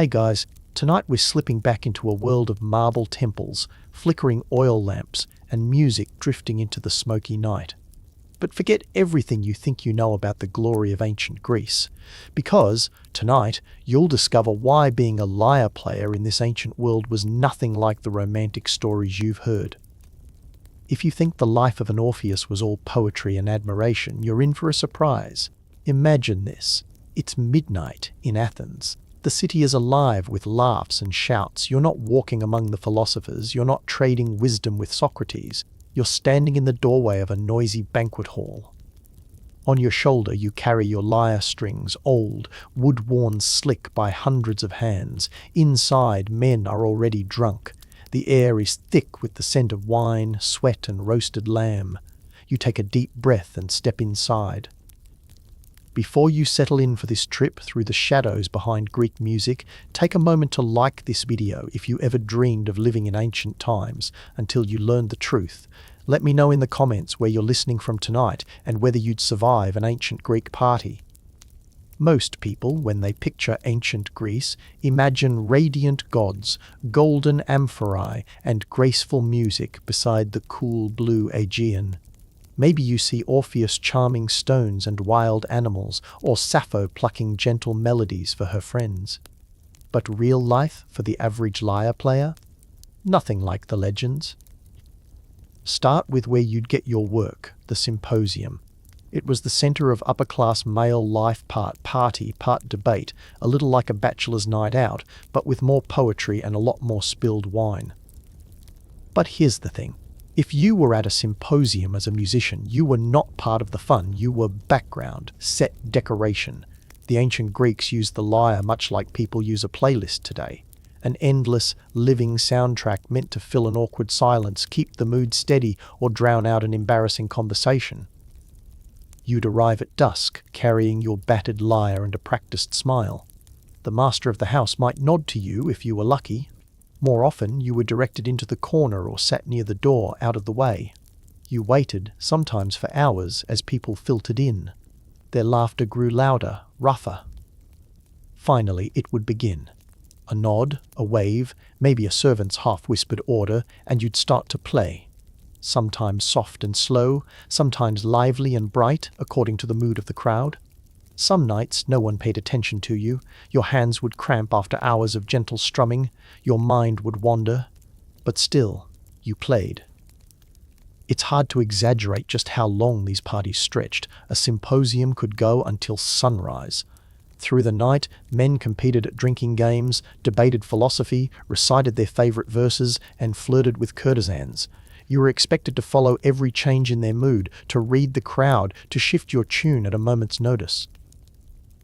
Hey guys, tonight we're slipping back into a world of marble temples, flickering oil lamps, and music drifting into the smoky night. But forget everything you think you know about the glory of ancient Greece, because tonight you'll discover why being a lyre player in this ancient world was nothing like the romantic stories you've heard. If you think the life of an Orpheus was all poetry and admiration, you're in for a surprise. Imagine this. It's midnight in Athens. The city is alive with laughs and shouts. You're not walking among the philosophers. You're not trading wisdom with Socrates. You're standing in the doorway of a noisy banquet hall. On your shoulder you carry your lyre strings, old, wood-worn slick by hundreds of hands. Inside, men are already drunk. The air is thick with the scent of wine, sweat, and roasted lamb. You take a deep breath and step inside. Before you settle in for this trip through the shadows behind Greek music, take a moment to like this video if you ever dreamed of living in ancient times until you learned the truth. Let me know in the comments where you're listening from tonight and whether you'd survive an ancient Greek party. Most people, when they picture ancient Greece, imagine radiant gods, golden amphorae, and graceful music beside the cool blue Aegean. Maybe you see Orpheus charming stones and wild animals, or Sappho plucking gentle melodies for her friends. But real life for the average lyre player? Nothing like the legends. Start with where you'd get your work, the symposium. It was the center of upper-class male life, part party, part debate, a little like a bachelor's night out, but with more poetry and a lot more spilled wine. But here's the thing. If you were at a symposium as a musician, you were not part of the fun, you were background, set decoration. The ancient Greeks used the lyre much like people use a playlist today. An endless, living soundtrack meant to fill an awkward silence, keep the mood steady, or drown out an embarrassing conversation. You'd arrive at dusk, carrying your battered lyre and a practiced smile. The master of the house might nod to you if you were lucky. More often, you were directed into the corner or sat near the door, out of the way. You waited, sometimes for hours, as people filtered in. Their laughter grew louder, rougher. Finally, it would begin. A nod, a wave, maybe a servant's half-whispered order, and you'd start to play. Sometimes soft and slow, sometimes lively and bright, according to the mood of the crowd. Some nights no one paid attention to you. Your hands would cramp after hours of gentle strumming. Your mind would wander. But still, you played. It's hard to exaggerate just how long these parties stretched. A symposium could go until sunrise. Through the night, men competed at drinking games, debated philosophy, recited their favorite verses, and flirted with courtesans. You were expected to follow every change in their mood, to read the crowd, to shift your tune at a moment's notice.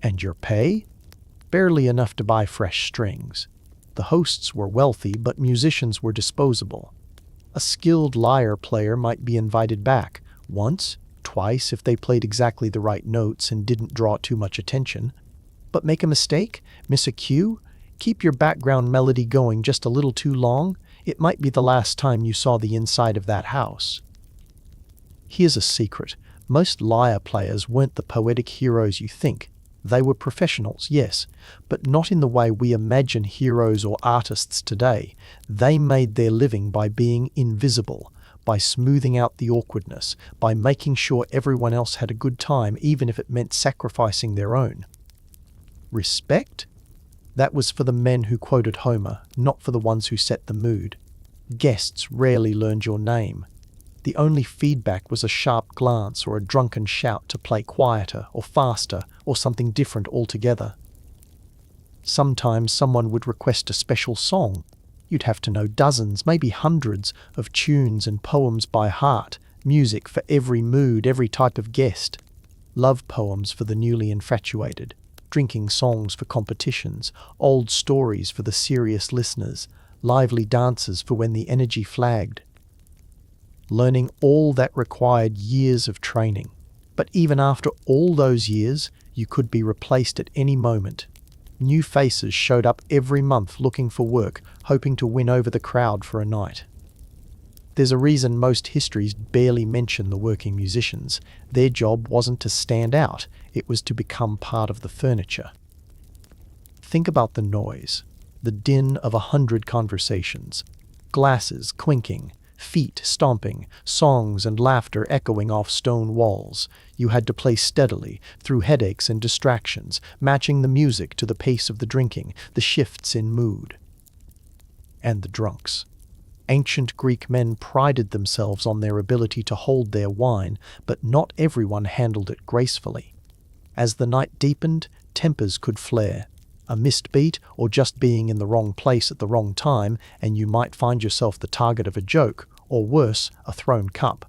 And your pay? Barely enough to buy fresh strings. The hosts were wealthy, but musicians were disposable. A skilled lyre player might be invited back, once, twice if they played exactly the right notes and didn't draw too much attention. But make a mistake? Miss a cue? Keep your background melody going just a little too long? It might be the last time you saw the inside of that house. Here's a secret. Most lyre players weren't the poetic heroes you think. They were professionals, yes, but not in the way we imagine heroes or artists today. They made their living by being invisible, by smoothing out the awkwardness, by making sure everyone else had a good time, even if it meant sacrificing their own. Respect? That was for the men who quoted Homer, not for the ones who set the mood. Guests rarely learned your name. The only feedback was a sharp glance or a drunken shout to play quieter or faster or something different altogether. Sometimes someone would request a special song. You'd have to know dozens, maybe hundreds, of tunes and poems by heart, music for every mood, every type of guest. Love poems for the newly infatuated, drinking songs for competitions, old stories for the serious listeners, lively dances for when the energy flagged. Learning all that required years of training. But even after all those years, you could be replaced at any moment. New faces showed up every month looking for work, hoping to win over the crowd for a night. There's a reason most histories barely mention the working musicians. Their job wasn't to stand out, it was to become part of the furniture. Think about the noise, the din of 100 conversations, glasses clinking, feet stomping, songs and laughter echoing off stone walls. You had to play steadily, through headaches and distractions, matching the music to the pace of the drinking, the shifts in mood. And the drunks. Ancient Greek men prided themselves on their ability to hold their wine, but not everyone handled it gracefully. As the night deepened, tempers could flare. A missed beat, or just being in the wrong place at the wrong time, and you might find yourself the target of a joke, or worse, a thrown cup.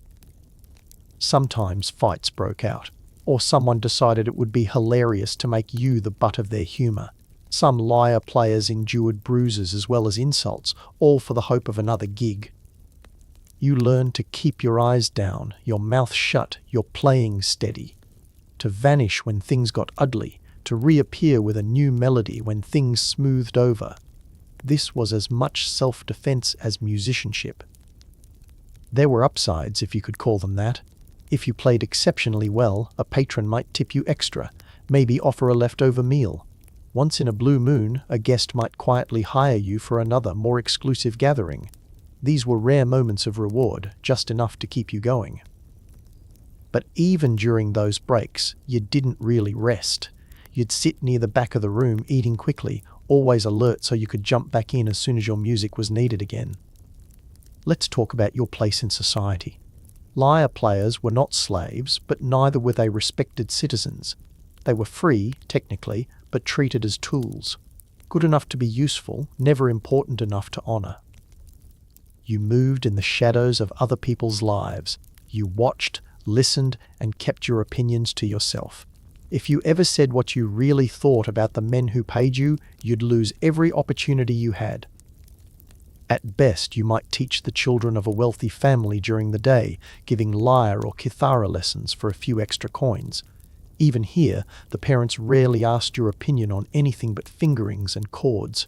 Sometimes fights broke out, or someone decided it would be hilarious to make you the butt of their humor. Some lyre players endured bruises as well as insults, all for the hope of another gig. You learned to keep your eyes down, your mouth shut, your playing steady. To vanish when things got ugly, to reappear with a new melody when things smoothed over. This was as much self-defense as musicianship. There were upsides, if you could call them that. If you played exceptionally well, a patron might tip you extra, maybe offer a leftover meal. Once in a blue moon, a guest might quietly hire you for another, more exclusive gathering. These were rare moments of reward, just enough to keep you going. But even during those breaks, you didn't really rest. You'd sit near the back of the room eating quickly, always alert so you could jump back in as soon as your music was needed again. Let's talk about your place in society. Lyre players were not slaves, but neither were they respected citizens. They were free, technically, but treated as tools. Good enough to be useful, never important enough to honor. You moved in the shadows of other people's lives. You watched, listened, and kept your opinions to yourself. If you ever said what you really thought about the men who paid you, you'd lose every opportunity you had. At best, you might teach the children of a wealthy family during the day, giving lyre or kithara lessons for a few extra coins. Even here, the parents rarely asked your opinion on anything but fingerings and chords.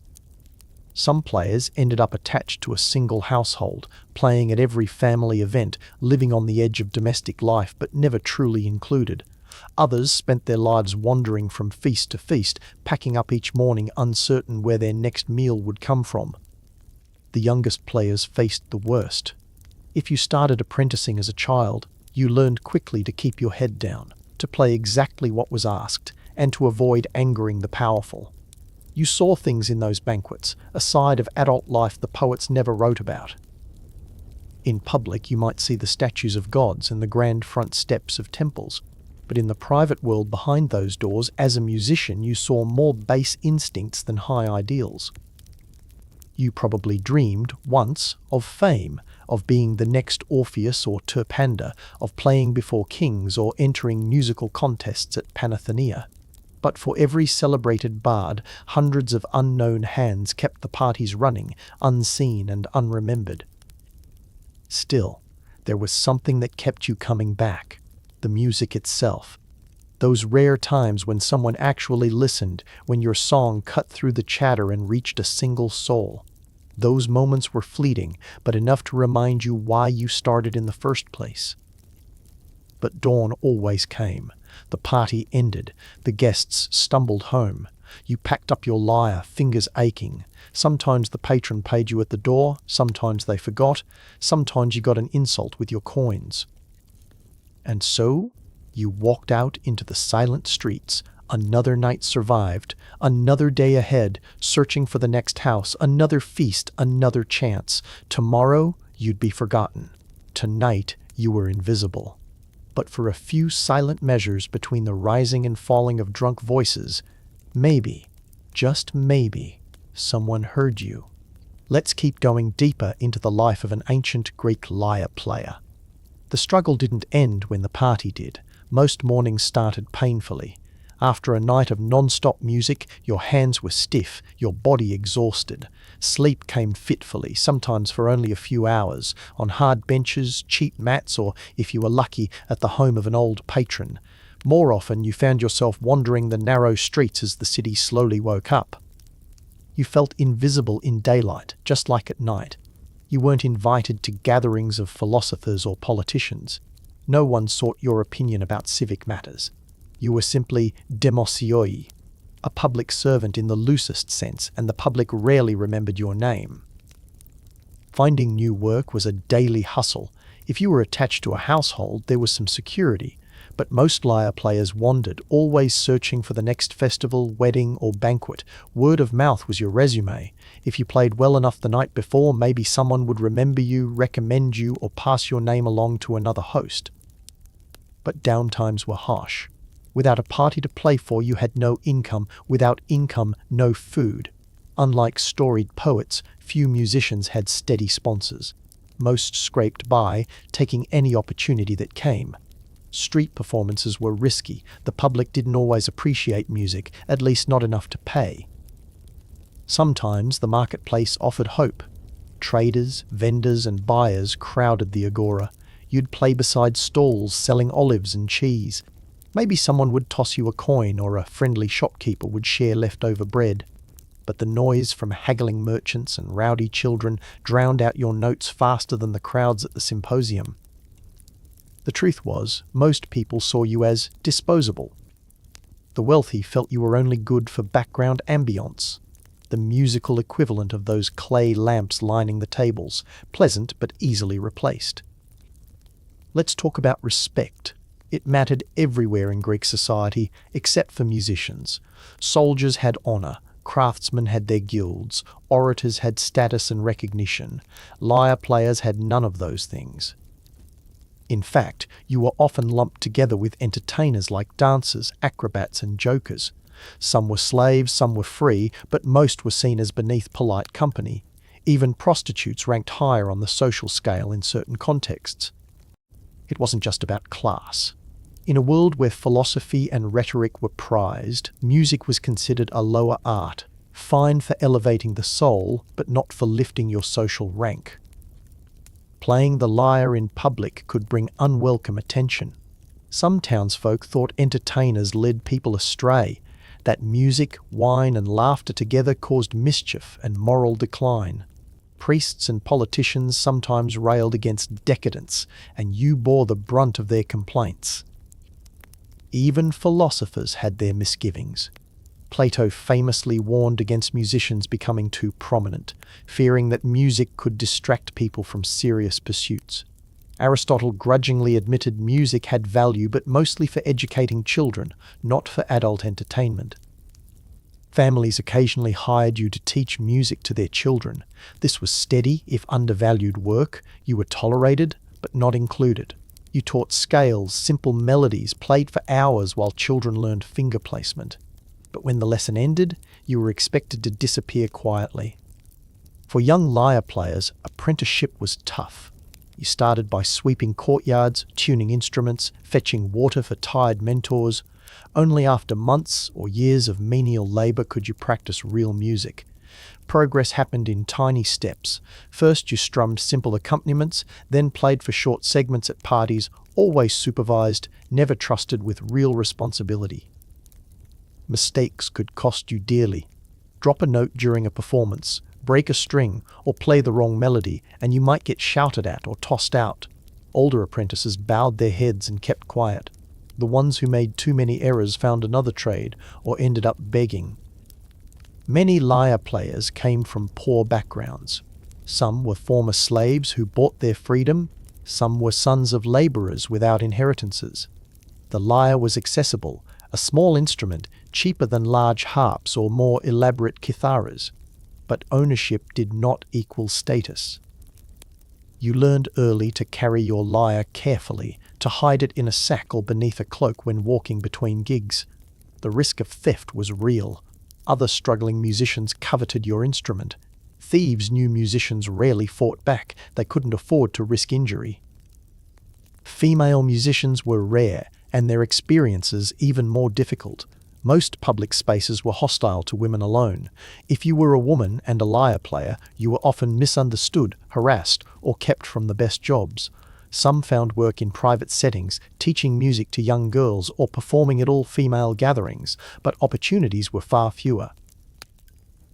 Some players ended up attached to a single household, playing at every family event, living on the edge of domestic life but never truly included. Others spent their lives wandering from feast to feast, packing up each morning uncertain where their next meal would come from. The youngest players faced the worst. If you started apprenticing as a child, you learned quickly to keep your head down, to play exactly what was asked, and to avoid angering the powerful. You saw things in those banquets, a side of adult life the poets never wrote about. In public, you might see the statues of gods and the grand front steps of temples, but in the private world behind those doors, as a musician, you saw more base instincts than high ideals. You probably dreamed, once, of fame, of being the next Orpheus or Terpander, of playing before kings or entering musical contests at Panathenea. But for every celebrated bard, hundreds of unknown hands kept the parties running, unseen and unremembered. Still, there was something that kept you coming back, the music itself. Those rare times when someone actually listened, when your song cut through the chatter and reached a single soul. Those moments were fleeting, but enough to remind you why you started in the first place. But dawn always came. The party ended. The guests stumbled home. You packed up your lyre, fingers aching. Sometimes the patron paid you at the door, sometimes they forgot, sometimes you got an insult with your coins. And so, you walked out into the silent streets. Another night survived, another day ahead, searching for the next house, another feast, another chance. Tomorrow, you'd be forgotten. Tonight, you were invisible. But for a few silent measures between the rising and falling of drunk voices, maybe, just maybe, someone heard you. Let's keep going deeper into the life of an ancient Greek lyre player. The struggle didn't end when the party did. Most mornings started painfully. After a night of non-stop music, your hands were stiff, your body exhausted. Sleep came fitfully, sometimes for only a few hours, on hard benches, cheap mats, or, if you were lucky, at the home of an old patron. More often, you found yourself wandering the narrow streets as the city slowly woke up. You felt invisible in daylight, just like at night. You weren't invited to gatherings of philosophers or politicians. No one sought your opinion about civic matters. You were simply demosioi. a public servant in the loosest sense, and the public rarely remembered your name. Finding new work was a daily hustle. If you were attached to a household, there was some security, but most lyre players wandered, always searching for the next festival, wedding, or banquet. Word of mouth was your resume. If you played well enough the night before, maybe someone would remember you, recommend you, or pass your name along to another host. But downtimes were harsh. Without a party to play for, you had no income. Without income, no food. Unlike storied poets, few musicians had steady sponsors. Most scraped by, taking any opportunity that came. Street performances were risky. The public didn't always appreciate music, at least not enough to pay. Sometimes the marketplace offered hope. Traders, vendors, and buyers crowded the agora. You'd play beside stalls selling olives and cheese. Maybe someone would toss you a coin, or a friendly shopkeeper would share leftover bread. But the noise from haggling merchants and rowdy children drowned out your notes faster than the crowds at the symposium. The truth was, most people saw you as disposable. The wealthy felt you were only good for background ambience, the musical equivalent of those clay lamps lining the tables, pleasant but easily replaced. Let's talk about respect. It mattered everywhere in Greek society, except for musicians. Soldiers had honor, craftsmen had their guilds, orators had status and recognition. Lyre players had none of those things. In fact, you were often lumped together with entertainers like dancers, acrobats, and jokers. Some were slaves, some were free, but most were seen as beneath polite company. Even prostitutes ranked higher on the social scale in certain contexts. It wasn't just about class. In a world where philosophy and rhetoric were prized, music was considered a lower art, fine for elevating the soul, but not for lifting your social rank. Playing the lyre in public could bring unwelcome attention. Some townsfolk thought entertainers led people astray, that music, wine, and laughter together caused mischief and moral decline. Priests and politicians sometimes railed against decadence, and you bore the brunt of their complaints. Even philosophers had their misgivings. Plato famously warned against musicians becoming too prominent, fearing that music could distract people from serious pursuits. Aristotle grudgingly admitted music had value, but mostly for educating children, not for adult entertainment. Families occasionally hired you to teach music to their children. This was steady, if undervalued work. You were tolerated, but not included. You taught scales, simple melodies, played for hours while children learned finger placement. But when the lesson ended, you were expected to disappear quietly. For young lyre players, apprenticeship was tough. You started by sweeping courtyards, tuning instruments, fetching water for tired mentors. Only after months or years of menial labor could you practice real music. Progress happened in tiny steps. First you strummed simple accompaniments, then played for short segments at parties, always supervised, never trusted with real responsibility. Mistakes could cost you dearly. Drop a note during a performance, break a string, or play the wrong melody, and you might get shouted at or tossed out. Older apprentices bowed their heads and kept quiet. The ones who made too many errors found another trade or ended up begging. Many lyre players came from poor backgrounds. Some were former slaves who bought their freedom. Some were sons of laborers without inheritances. The lyre was accessible, a small instrument, cheaper than large harps or more elaborate kitharas. But ownership did not equal status. You learned early to carry your lyre carefully, to hide it in a sack or beneath a cloak when walking between gigs. The risk of theft was real. Other struggling musicians coveted your instrument. Thieves knew musicians rarely fought back. They couldn't afford to risk injury. Female musicians were rare, and their experiences even more difficult. Most public spaces were hostile to women alone. If you were a woman and a lyre player, you were often misunderstood, harassed, or kept from the best jobs. Some found work in private settings, teaching music to young girls or performing at all-female gatherings, but opportunities were far fewer.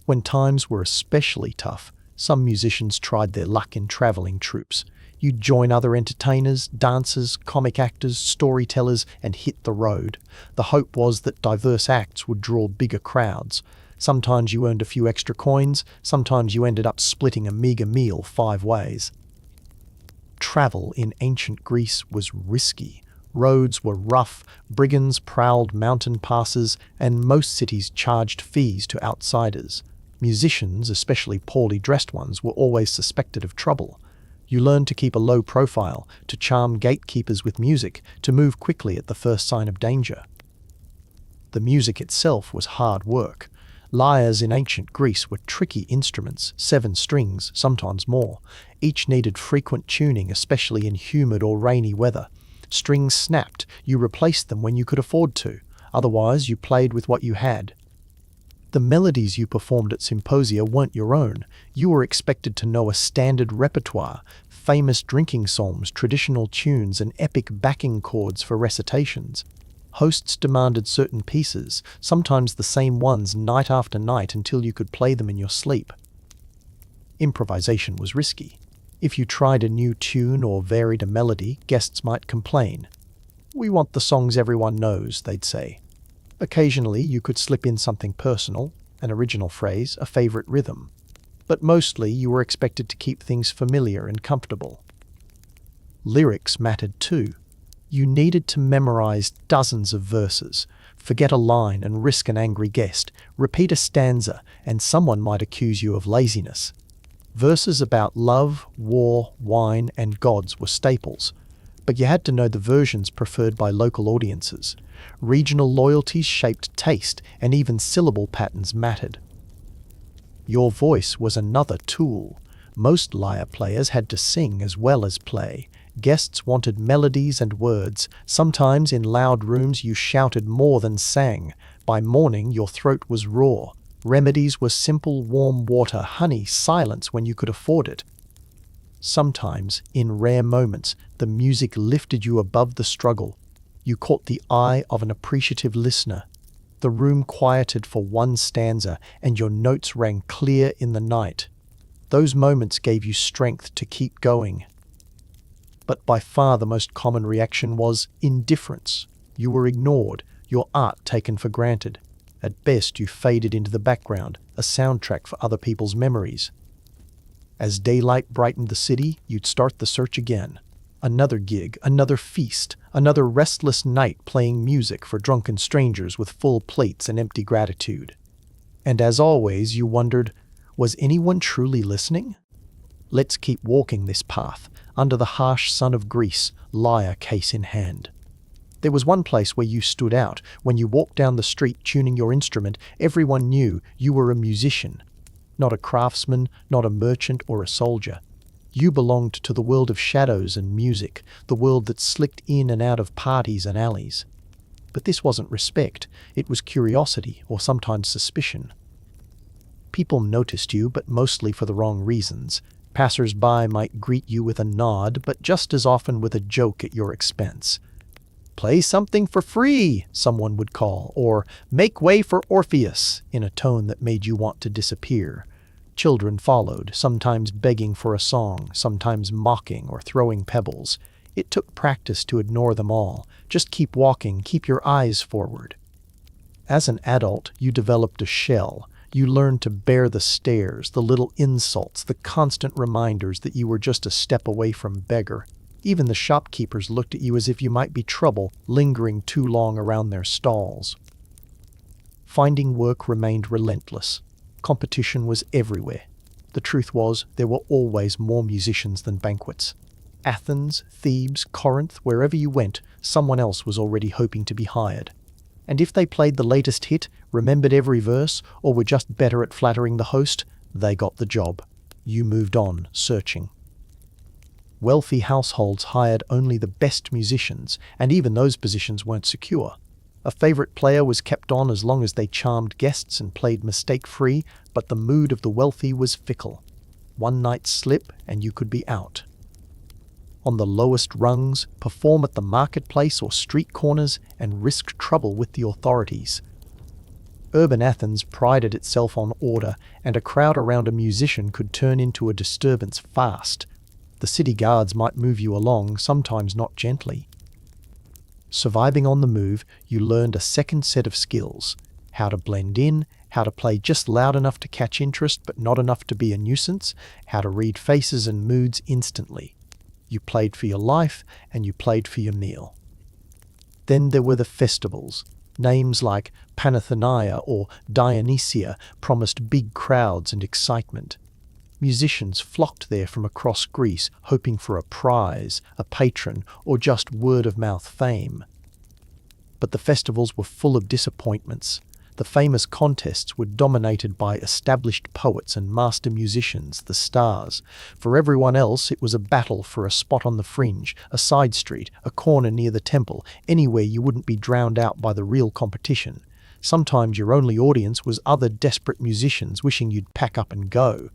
When times were especially tough, some musicians tried their luck in traveling troupes. You'd join other entertainers, dancers, comic actors, storytellers, and hit the road. The hope was that diverse acts would draw bigger crowds. Sometimes you earned a few extra coins, sometimes you ended up splitting a meager meal 5 ways. Travel in ancient Greece was risky. Roads were rough, brigands prowled mountain passes, and most cities charged fees to outsiders. Musicians, especially poorly dressed ones, were always suspected of trouble. You learned to keep a low profile, to charm gatekeepers with music, to move quickly at the first sign of danger. The music itself was hard work. Lyres in ancient Greece were tricky instruments, 7 strings, sometimes more. Each needed frequent tuning, especially in humid or rainy weather. Strings snapped, you replaced them when you could afford to. Otherwise, you played with what you had. The melodies you performed at symposia weren't your own. You were expected to know a standard repertoire, famous drinking songs, traditional tunes, and epic backing chords for recitations. Hosts demanded certain pieces, sometimes the same ones night after night until you could play them in your sleep. Improvisation was risky. If you tried a new tune or varied a melody, guests might complain. "We want the songs everyone knows," they'd say. Occasionally, you could slip in something personal, an original phrase, a favorite rhythm. But mostly, you were expected to keep things familiar and comfortable. Lyrics mattered too. You needed to memorize dozens of verses, forget a line and risk an angry guest, repeat a stanza, and someone might accuse you of laziness. Verses about love, war, wine, and gods were staples, but you had to know the versions preferred by local audiences. Regional loyalties shaped taste, and even syllable patterns mattered. Your voice was another tool. Most lyre players had to sing as well as play. Guests wanted melodies and words. Sometimes in loud rooms you shouted more than sang. By morning your throat was raw. Remedies were simple warm water, honey, silence when you could afford it. Sometimes, in rare moments, the music lifted you above the struggle. You caught the eye of an appreciative listener. The room quieted for one stanza, and your notes rang clear in the night. Those moments gave you strength to keep going. But by far the most common reaction was indifference. You were ignored, your art taken for granted. At best, you faded into the background, a soundtrack for other people's memories. As daylight brightened the city, you'd start the search again. Another gig, another feast, another restless night playing music for drunken strangers with full plates and empty gratitude. And as always, you wondered, was anyone truly listening? Let's keep walking this path, under the harsh sun of Greece, lyre case in hand. There was one place where you stood out. When you walked down the street tuning your instrument, everyone knew you were a musician. Not a craftsman, not a merchant or a soldier. You belonged to the world of shadows and music, the world that slicked in and out of parties and alleys. But this wasn't respect, it was curiosity or sometimes suspicion. People noticed you, but mostly for the wrong reasons. Passers-by might greet you with a nod, but just as often with a joke at your expense. "Play something for free," someone would call, or "Make way for Orpheus," in a tone that made you want to disappear. Children followed, sometimes begging for a song, sometimes mocking or throwing pebbles. It took practice to ignore them all. Just keep walking, keep your eyes forward. As an adult, you developed a shell. You learned to bear the stares, the little insults, the constant reminders that you were just a step away from beggar. Even the shopkeepers looked at you as if you might be trouble, lingering too long around their stalls. Finding work remained relentless. Competition was everywhere. The truth was, there were always more musicians than banquets. Athens, Thebes, Corinth, wherever you went, someone else was already hoping to be hired. And if they played the latest hit, remembered every verse, or were just better at flattering the host, they got the job. You moved on, searching. Wealthy households hired only the best musicians, and even those positions weren't secure. A favorite player was kept on as long as they charmed guests and played mistake-free, but the mood of the wealthy was fickle. One night's slip, and you could be out. On the lowest rungs, perform at the marketplace or street corners, and risk trouble with the authorities. Urban Athens prided itself on order, and a crowd around a musician could turn into a disturbance fast. The city guards might move you along, sometimes not gently. Surviving on the move, you learned a second set of skills: how to blend in, how to play just loud enough to catch interest but not enough to be a nuisance, how to read faces and moods instantly. You played for your life, and you played for your meal. Then there were the festivals. Names like Panathenea or Dionysia promised big crowds and excitement. Musicians flocked there from across Greece, hoping for a prize, a patron, or just word-of-mouth fame. But the festivals were full of disappointments. The famous contests were dominated by established poets and master musicians, the stars. For everyone else, it was a battle for a spot on the fringe, a side street, a corner near the temple, anywhere you wouldn't be drowned out by the real competition. Sometimes your only audience was other desperate musicians wishing you'd pack up and go.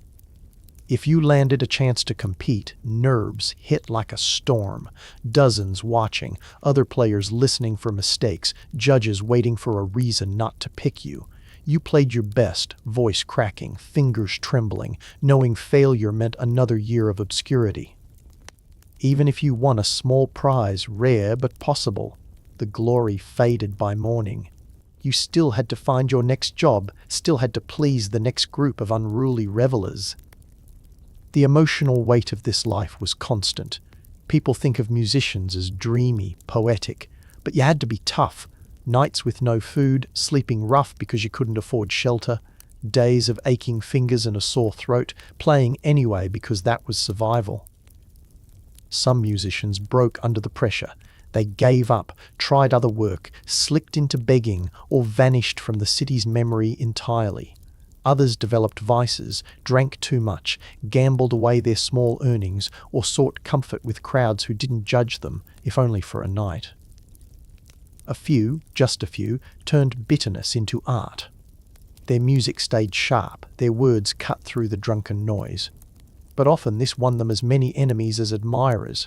If you landed a chance to compete, nerves hit like a storm. Dozens watching, other players listening for mistakes, judges waiting for a reason not to pick you. You played your best, voice cracking, fingers trembling, knowing failure meant another year of obscurity. Even if you won a small prize, rare but possible, the glory faded by morning. You still had to find your next job, still had to please the next group of unruly revelers. The emotional weight of this life was constant. People think of musicians as dreamy, poetic, but you had to be tough. Nights with no food, sleeping rough because you couldn't afford shelter, days of aching fingers and a sore throat, playing anyway because that was survival. Some musicians broke under the pressure. They gave up, tried other work, slipped into begging, or vanished from the city's memory entirely. Others developed vices, drank too much, gambled away their small earnings, or sought comfort with crowds who didn't judge them, if only for a night. A few, just a few, turned bitterness into art. Their music stayed sharp, their words cut through the drunken noise. But often this won them as many enemies as admirers.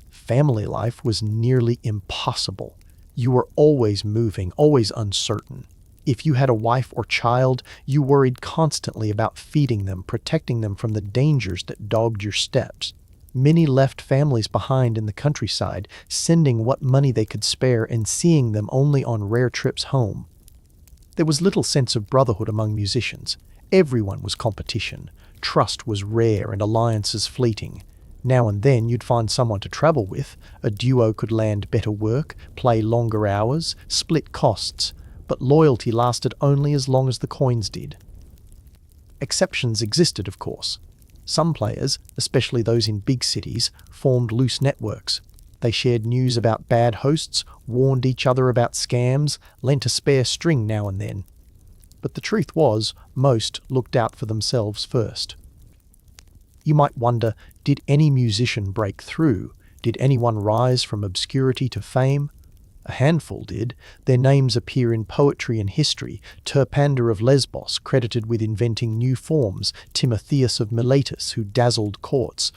Family life was nearly impossible. You were always moving, always uncertain. If you had a wife or child, you worried constantly about feeding them, protecting them from the dangers that dogged your steps. Many left families behind in the countryside, sending what money they could spare and seeing them only on rare trips home. There was little sense of brotherhood among musicians. Everyone was competition. Trust was rare and alliances fleeting. Now and then you'd find someone to travel with. A duo could land better work, play longer hours, split costs. But loyalty lasted only as long as the coins did. Exceptions existed, of course. Some players, especially those in big cities, formed loose networks. They shared news about bad hosts, warned each other about scams, lent a spare string now and then. But the truth was, most looked out for themselves first. You might wonder, did any musician break through? Did anyone rise from obscurity to fame? A handful did. Their names appear in poetry and history. Terpander of Lesbos, credited with inventing new forms, Timotheus of Miletus, who dazzled courts.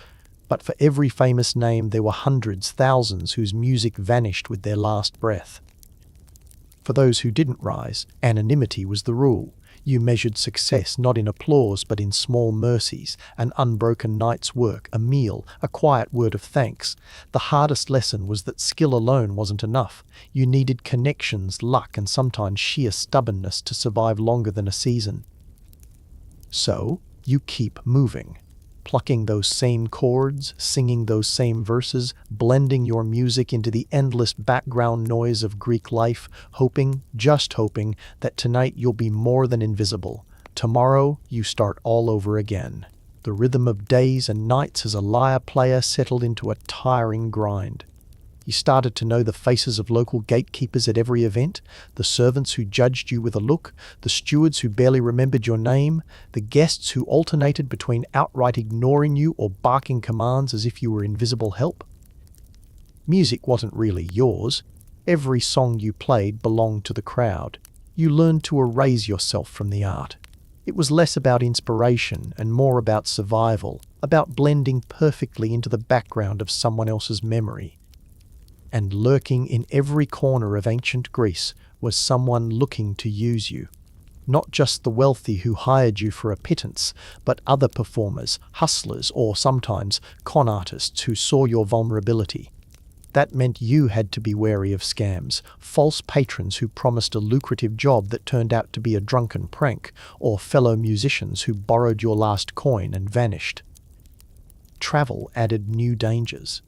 But for every famous name there were hundreds, thousands, whose music vanished with their last breath. For those who didn't rise, anonymity was the rule. You measured success not in applause but in small mercies, an unbroken night's work, a meal, a quiet word of thanks. The hardest lesson was that skill alone wasn't enough. You needed connections, luck, and sometimes sheer stubbornness to survive longer than a season. So, you keep moving. Plucking those same chords, singing those same verses, blending your music into the endless background noise of Greek life, hoping, just hoping, that tonight you'll be more than invisible. Tomorrow, you start all over again. The rhythm of days and nights as a lyre player settled into a tiring grind. You started to know the faces of local gatekeepers at every event, the servants who judged you with a look, the stewards who barely remembered your name, the guests who alternated between outright ignoring you or barking commands as if you were invisible help. Music wasn't really yours. Every song you played belonged to the crowd. You learned to erase yourself from the art. It was less about inspiration and more about survival, about blending perfectly into the background of someone else's memory. And lurking in every corner of ancient Greece was someone looking to use you. not just the wealthy who hired you for a pittance, but other performers, hustlers, or sometimes con artists who saw your vulnerability. That meant you had to be wary of scams, false patrons who promised a lucrative job that turned out to be a drunken prank, or fellow musicians who borrowed your last coin and vanished. Travel added new dangers.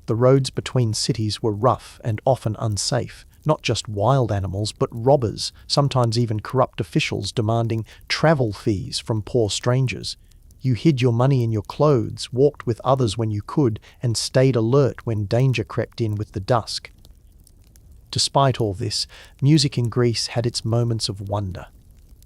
The roads between cities were rough and often unsafe. Not just wild animals, but robbers, sometimes even corrupt officials demanding travel fees from poor strangers. You hid your money in your clothes, walked with others when you could, and stayed alert when danger crept in with the dusk. Despite all this, music in Greece had its moments of wonder.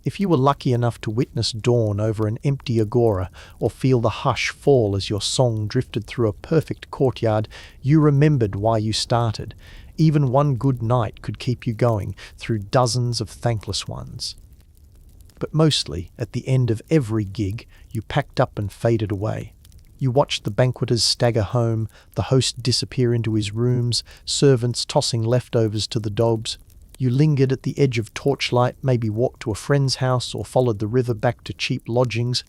If you were lucky enough to witness dawn over an empty agora, or feel the hush fall as your song drifted through a perfect courtyard, you remembered why you started. Even one good night could keep you going through dozens of thankless ones. But mostly, at the end of every gig, you packed up and faded away. You watched the banqueters stagger home, the host disappear into his rooms, servants tossing leftovers to the dogs. You lingered at the edge of torchlight, maybe walked to a friend's house or followed the river back to cheap lodgings.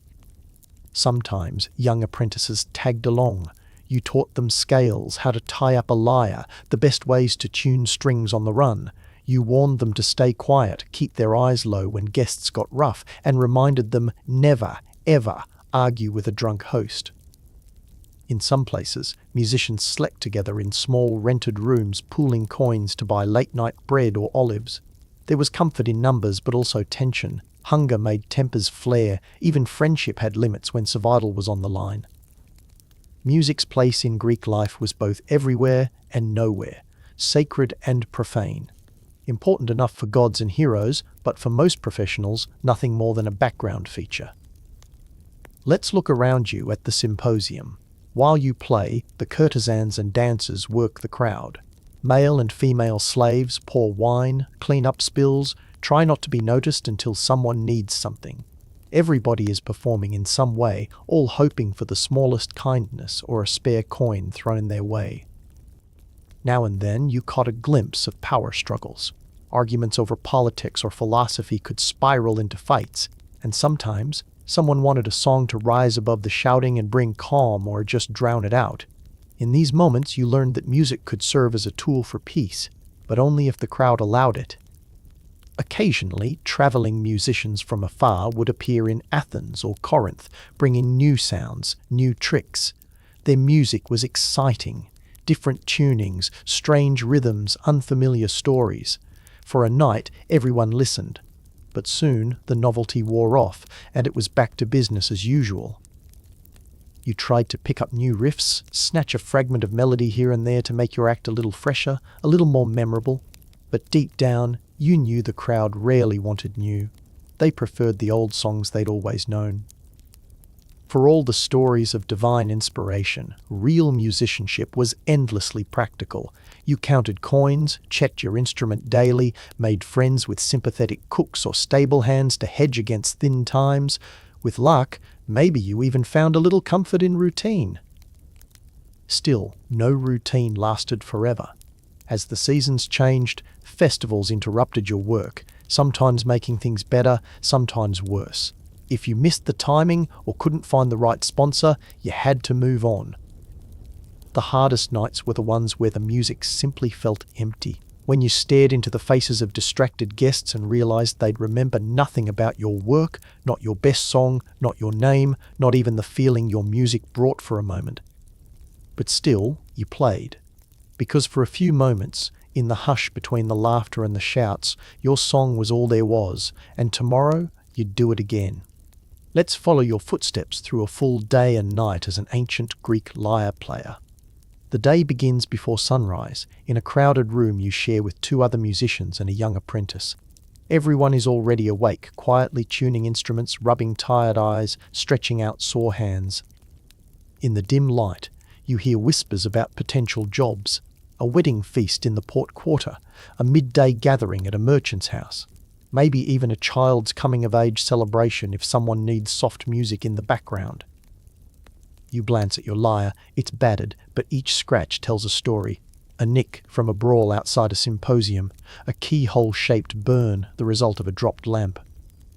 Sometimes young apprentices tagged along. You taught them scales, how to tie up a lyre, the best ways to tune strings on the run. You warned them to stay quiet, keep their eyes low when guests got rough, and reminded them never, ever argue with a drunk host. In some places, musicians slept together in small rented rooms, pooling coins to buy late-night bread or olives. There was comfort in numbers, but also tension. Hunger made tempers flare. Even friendship had limits when survival was on the line. Music's place in Greek life was both everywhere and nowhere, sacred and profane. Important enough for gods and heroes, but for most professionals, nothing more than a background feature. Let's look around you at the symposium. While you play, the courtesans and dancers work the crowd. Male and female slaves pour wine, clean up spills, try not to be noticed until someone needs something. Everybody is performing in some way, all hoping for the smallest kindness or a spare coin thrown their way. Now and then you caught a glimpse of power struggles. Arguments over politics or philosophy could spiral into fights, and sometimes someone wanted a song to rise above the shouting and bring calm or just drown it out. In these moments you learned that music could serve as a tool for peace, but only if the crowd allowed it. Occasionally, traveling musicians from afar would appear in Athens or Corinth, bringing new sounds, new tricks. Their music was exciting. Different tunings, strange rhythms, unfamiliar stories. For a night, everyone listened. But soon, the novelty wore off, and it was back to business as usual. You tried to pick up new riffs, snatch a fragment of melody here and there to make your act a little fresher, a little more memorable. But deep down, you knew the crowd rarely wanted new. They preferred the old songs they'd always known. For all the stories of divine inspiration, real musicianship was endlessly practical. You counted coins, checked your instrument daily, made friends with sympathetic cooks or stable hands to hedge against thin times. With luck, maybe you even found a little comfort in routine. Still, no routine lasted forever. As the seasons changed, festivals interrupted your work, sometimes making things better, sometimes worse. If you missed the timing or couldn't find the right sponsor, you had to move on. The hardest nights were the ones where the music simply felt empty, when you stared into the faces of distracted guests and realized they'd remember nothing about your work, not your best song, not your name, not even the feeling your music brought for a moment. But still, you played. Because for a few moments, in the hush between the laughter and the shouts, your song was all there was, and tomorrow you'd do it again. Let's follow your footsteps through a full day and night as an ancient Greek lyre player. The day begins before sunrise, in a crowded room you share with two other musicians and a young apprentice. Everyone is already awake, quietly tuning instruments, rubbing tired eyes, stretching out sore hands. In the dim light, you hear whispers about potential jobs, a wedding feast in the port quarter, a midday gathering at a merchant's house. Maybe even a child's coming-of-age celebration if someone needs soft music in the background. You glance at your lyre, it's battered, but each scratch tells a story. A nick from a brawl outside a symposium, a keyhole-shaped burn, the result of a dropped lamp.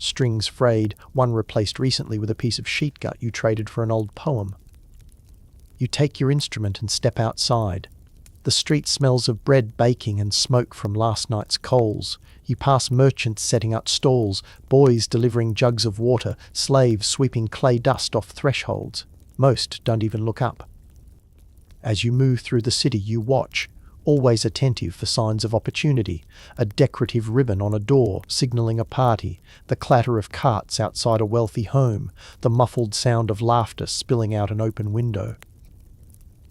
Strings frayed, one replaced recently with a piece of sheet gut you traded for an old poem. You take your instrument and step outside. The street smells of bread baking and smoke from last night's coals. You pass merchants setting out stalls, boys delivering jugs of water, slaves sweeping clay dust off thresholds. Most don't even look up. As you move through the city, you watch, always attentive for signs of opportunity. A decorative ribbon on a door signaling a party, the clatter of carts outside a wealthy home, the muffled sound of laughter spilling out an open window.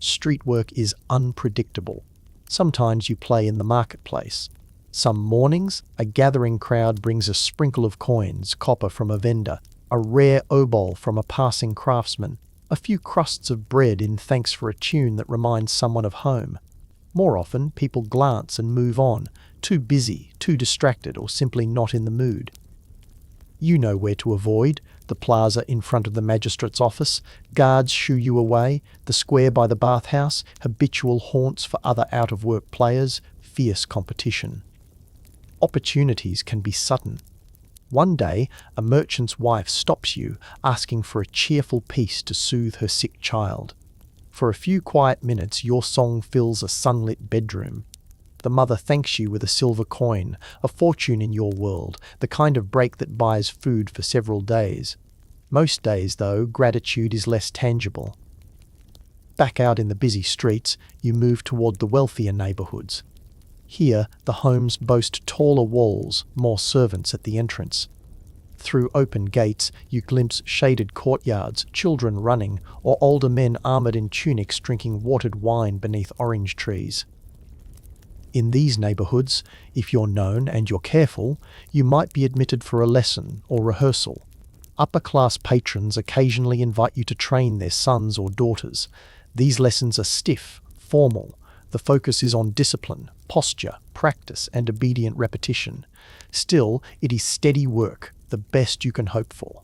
Street work is unpredictable. Sometimes you play in the marketplace. Some mornings, a gathering crowd brings a sprinkle of coins, copper from a vendor, a rare obol from a passing craftsman, a few crusts of bread in thanks for a tune that reminds someone of home. More often, people glance and move on, too busy, too distracted, or simply not in the mood. You know where to avoid: the plaza in front of the magistrate's office, guards shoo you away, the square by the bathhouse, habitual haunts for other out-of-work players, fierce competition. Opportunities can be sudden. One day, a merchant's wife stops you, asking for a cheerful piece to soothe her sick child. For a few quiet minutes, your song fills a sunlit bedroom. The mother thanks you with a silver coin, a fortune in your world, the kind of break that buys food for several days. Most days, though, gratitude is less tangible. Back out in the busy streets, you move toward the wealthier neighborhoods. Here, the homes boast taller walls, more servants at the entrance. Through open gates, you glimpse shaded courtyards, children running, or older men armored in tunics drinking watered wine beneath orange trees. In these neighborhoods, if you're known and you're careful, you might be admitted for a lesson or rehearsal. Upper-class patrons occasionally invite you to train their sons or daughters. These lessons are stiff, formal. The focus is on discipline, posture, practice, and obedient repetition. Still, it is steady work, the best you can hope for.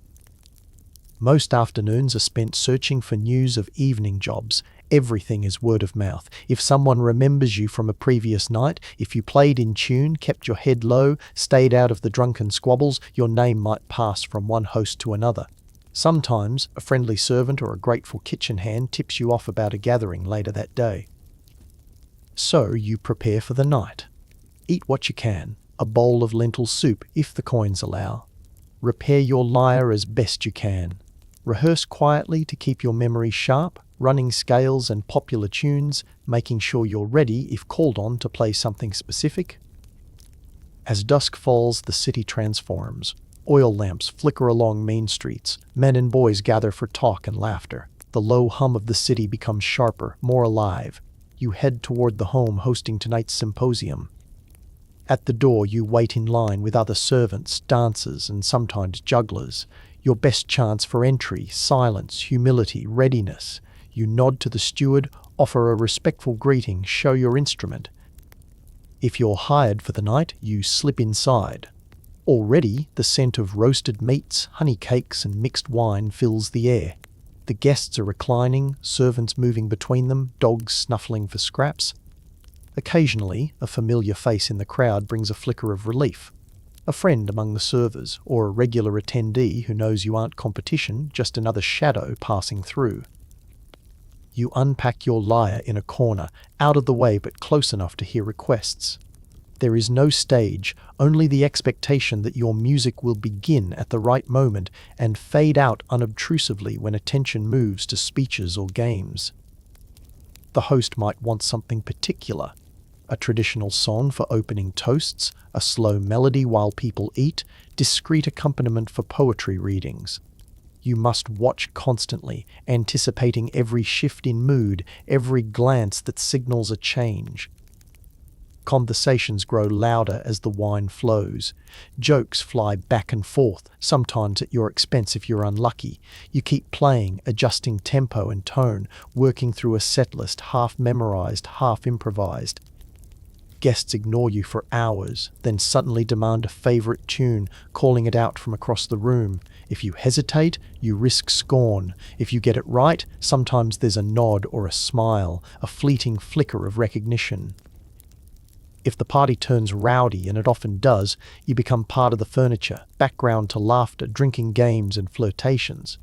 Most afternoons are spent searching for news of evening jobs. Everything is word of mouth. If someone remembers you from a previous night, if you played in tune, kept your head low, stayed out of the drunken squabbles, your name might pass from one host to another. Sometimes, a friendly servant or a grateful kitchen hand tips you off about a gathering later that day. So you prepare for the night. Eat what you can, a bowl of lentil soup if the coins allow. Repair your lyre as best you can. Rehearse quietly to keep your memory sharp, running scales and popular tunes, making sure you're ready if called on to play something specific. As dusk falls, the city transforms. Oil lamps flicker along main streets. Men and boys gather for talk and laughter. The low hum of the city becomes sharper, more alive. You head toward the home hosting tonight's symposium. At the door, you wait in line with other servants, dancers, and sometimes jugglers. Your best chance for entry: silence, humility, readiness. You nod to the steward, offer a respectful greeting, show your instrument. If you're hired for the night, you slip inside. Already, the scent of roasted meats, honey cakes, and mixed wine fills the air. The guests are reclining, servants moving between them, dogs snuffling for scraps. Occasionally, a familiar face in the crowd brings a flicker of relief. A friend among the servers, or a regular attendee who knows you aren't competition, just another shadow passing through. You unpack your lyre in a corner, out of the way but close enough to hear requests. There is no stage, only the expectation that your music will begin at the right moment and fade out unobtrusively when attention moves to speeches or games. The host might want something particular: a traditional song for opening toasts, a slow melody while people eat, discreet accompaniment for poetry readings. You must watch constantly, anticipating every shift in mood, every glance that signals a change. Conversations grow louder as the wine flows. Jokes fly back and forth, sometimes at your expense if you're unlucky. You keep playing, adjusting tempo and tone, working through a set list, half memorized, half improvised. Guests ignore you for hours, then suddenly demand a favorite tune, calling it out from across the room. If you hesitate, you risk scorn. If you get it right, sometimes there's a nod or a smile, a fleeting flicker of recognition. If the party turns rowdy, and it often does, you become part of the furniture, background to laughter, drinking games and flirtations.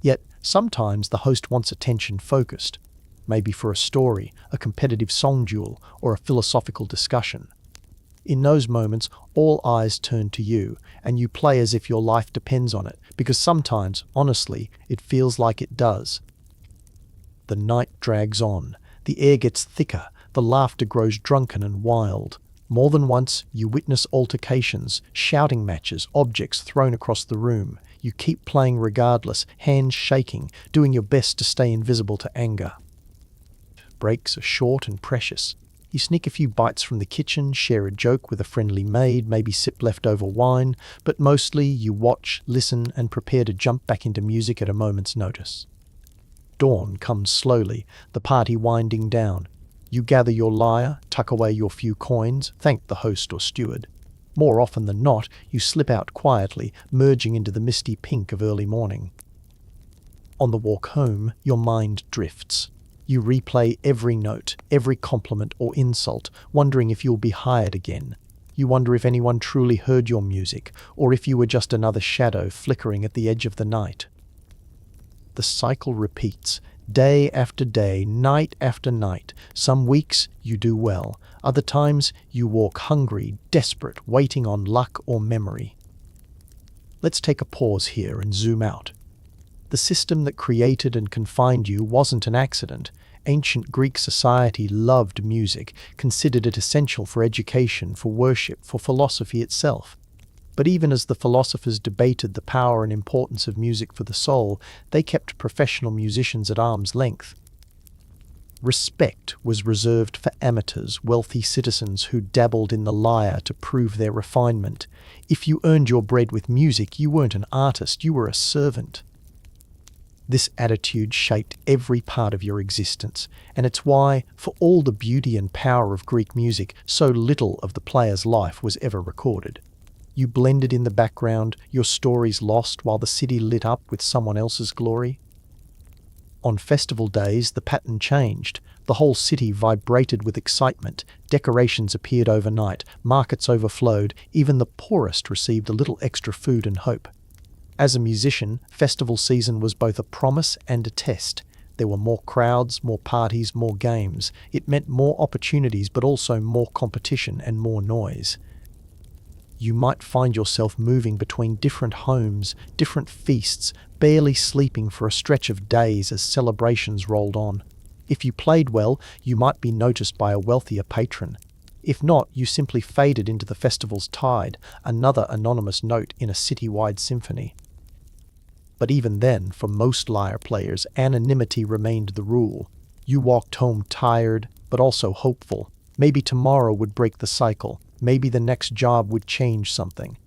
Yet, sometimes the host wants attention focused, maybe for a story, a competitive song duel, or a philosophical discussion. In those moments, all eyes turn to you, and you play as if your life depends on it, because sometimes, honestly, it feels like it does. The night drags on. The air gets thicker. The laughter grows drunken and wild. More than once, you witness altercations, shouting matches, objects thrown across the room. You keep playing regardless, hands shaking, doing your best to stay invisible to anger. Breaks are short and precious. You sneak a few bites from the kitchen, share a joke with a friendly maid, maybe sip leftover wine, but mostly you watch, listen, and prepare to jump back into music at a moment's notice. Dawn comes slowly, the party winding down. You gather your lyre, tuck away your few coins, thank the host or steward. More often than not, you slip out quietly, merging into the misty pink of early morning. On the walk home, your mind drifts. You replay every note, every compliment or insult, wondering if you'll be hired again. You wonder if anyone truly heard your music, or if you were just another shadow flickering at the edge of the night. The cycle repeats, day after day, night after night. Some weeks you do well, other times you walk hungry, desperate, waiting on luck or memory. Let's take a pause here and zoom out. The system that created and confined you wasn't an accident. Ancient Greek society loved music, considered it essential for education, for worship, for philosophy itself. But even as the philosophers debated the power and importance of music for the soul, they kept professional musicians at arm's length. Respect was reserved for amateurs, wealthy citizens who dabbled in the lyre to prove their refinement. If you earned your bread with music, you weren't an artist, you were a servant. This attitude shaped every part of your existence, and it's why, for all the beauty and power of Greek music, so little of the player's life was ever recorded. You blended in the background, your stories lost while the city lit up with someone else's glory. On festival days, the pattern changed. The whole city vibrated with excitement. Decorations appeared overnight, markets overflowed, even the poorest received a little extra food and hope. As a musician, festival season was both a promise and a test. There were more crowds, more parties, more games. It meant more opportunities, but also more competition and more noise. You might find yourself moving between different homes, different feasts, barely sleeping for a stretch of days as celebrations rolled on. If you played well, you might be noticed by a wealthier patron. If not, you simply faded into the festival's tide, another anonymous note in a citywide symphony. But even then, for most lyre players, anonymity remained the rule. You walked home tired, but also hopeful. Maybe tomorrow would break the cycle. Maybe the next job would change something.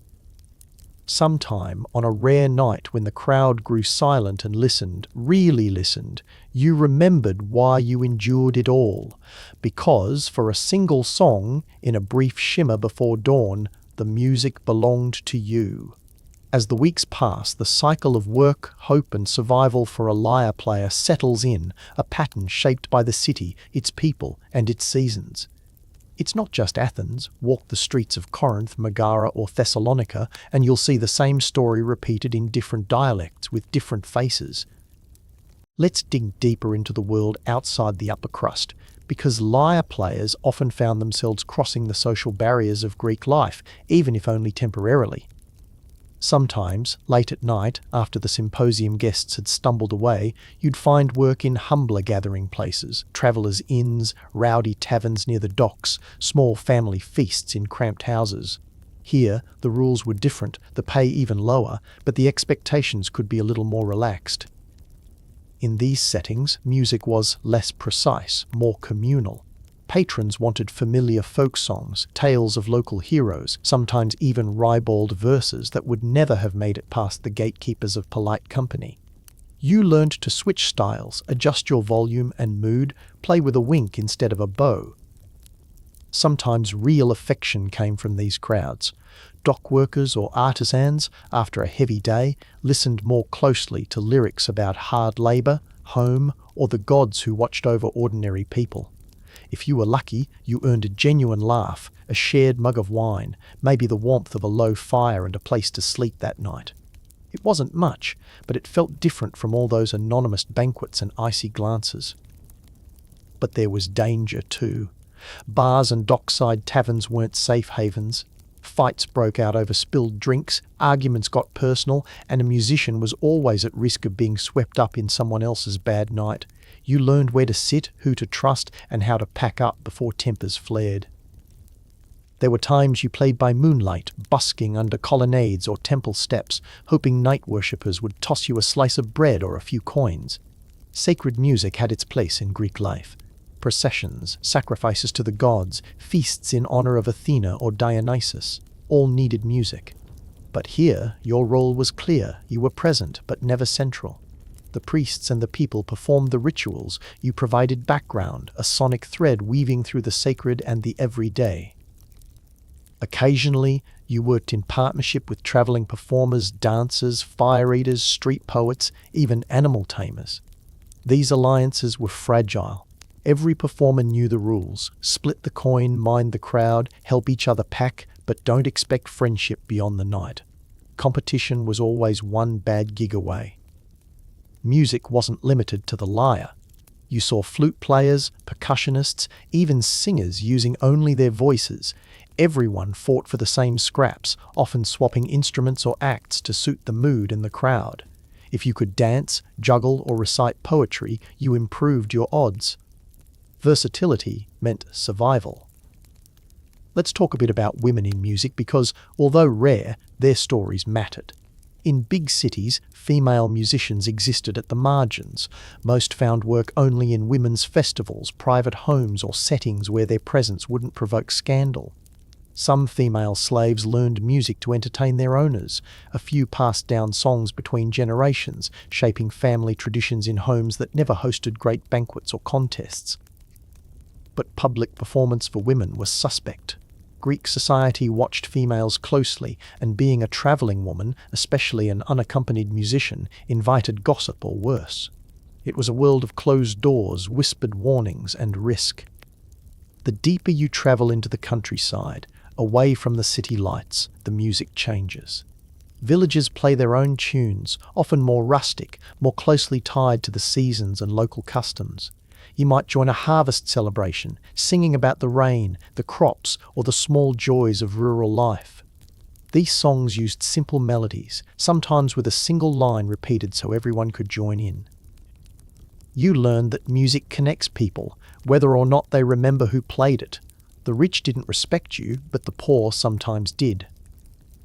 Sometime, on a rare night when the crowd grew silent and listened, really listened, you remembered why you endured it all. Because, for a single song, in a brief shimmer before dawn, the music belonged to you. As the weeks pass, the cycle of work, hope and survival for a lyre player settles in, a pattern shaped by the city, its people and its seasons. It's not just Athens. Walk the streets of Corinth, Megara or Thessalonica and you'll see the same story repeated in different dialects with different faces. Let's dig deeper into the world outside the upper crust, because lyre players often found themselves crossing the social barriers of Greek life, even if only temporarily. Sometimes, late at night, after the symposium guests had stumbled away, you'd find work in humbler gathering places, travellers' inns, rowdy taverns near the docks, small family feasts in cramped houses. Here, the rules were different, the pay even lower, but the expectations could be a little more relaxed. In these settings, music was less precise, more communal. Patrons wanted familiar folk songs, tales of local heroes, sometimes even ribald verses that would never have made it past the gatekeepers of polite company. You learned to switch styles, adjust your volume and mood, play with a wink instead of a bow. Sometimes real affection came from these crowds. Dock workers or artisans, after a heavy day, listened more closely to lyrics about hard labour, home, or the gods who watched over ordinary people. If you were lucky, you earned a genuine laugh, a shared mug of wine, maybe the warmth of a low fire and a place to sleep that night. It wasn't much, but it felt different from all those anonymous banquets and icy glances. But there was danger too. Bars and dockside taverns weren't safe havens. Fights broke out over spilled drinks, arguments got personal, and a musician was always at risk of being swept up in someone else's bad night. You learned where to sit, who to trust, and how to pack up before tempers flared. There were times you played by moonlight, busking under colonnades or temple steps, hoping night worshippers would toss you a slice of bread or a few coins. Sacred music had its place in Greek life. Processions, sacrifices to the gods, feasts in honor of Athena or Dionysus, all needed music. But here, your role was clear. You were present, but never central. The priests and the people performed the rituals. You provided background, a sonic thread weaving through the sacred and the everyday. Occasionally, you worked in partnership with traveling performers, dancers, fire eaters, street poets, even animal tamers. These alliances were fragile. Every performer knew the rules: split the coin, mind the crowd, help each other pack, but don't expect friendship beyond the night. Competition was always one bad gig away. Music wasn't limited to the lyre. You saw flute players, percussionists, even singers using only their voices. Everyone fought for the same scraps, often swapping instruments or acts to suit the mood and the crowd. If you could dance, juggle, or recite poetry, you improved your odds. Versatility meant survival. Let's talk a bit about women in music because, although rare, their stories mattered. In big cities, female musicians existed at the margins. Most found work only in women's festivals, private homes, or settings where their presence wouldn't provoke scandal. Some female slaves learned music to entertain their owners. A few passed down songs between generations, shaping family traditions in homes that never hosted great banquets or contests. But public performance for women was suspect. Greek society watched females closely, and being a travelling woman, especially an unaccompanied musician, invited gossip or worse. It was a world of closed doors, whispered warnings, and risk. The deeper you travel into the countryside, away from the city lights, the music changes. Villages play their own tunes, often more rustic, more closely tied to the seasons and local customs. You might join a harvest celebration, singing about the rain, the crops, or the small joys of rural life. These songs used simple melodies, sometimes with a single line repeated so everyone could join in. You learned that music connects people, whether or not they remember who played it. The rich didn't respect you, but the poor sometimes did.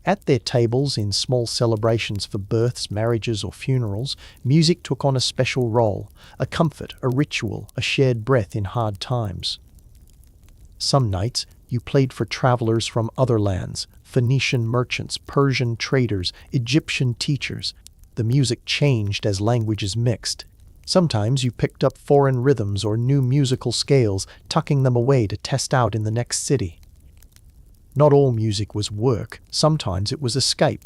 At their tables, in small celebrations for births, marriages, or funerals, music took on a special role, a comfort, a ritual, a shared breath in hard times. Some nights, you played for travelers from other lands, Phoenician merchants, Persian traders, Egyptian teachers. The music changed as languages mixed. Sometimes you picked up foreign rhythms or new musical scales, tucking them away to test out in the next city. Not all music was work, sometimes it was escape.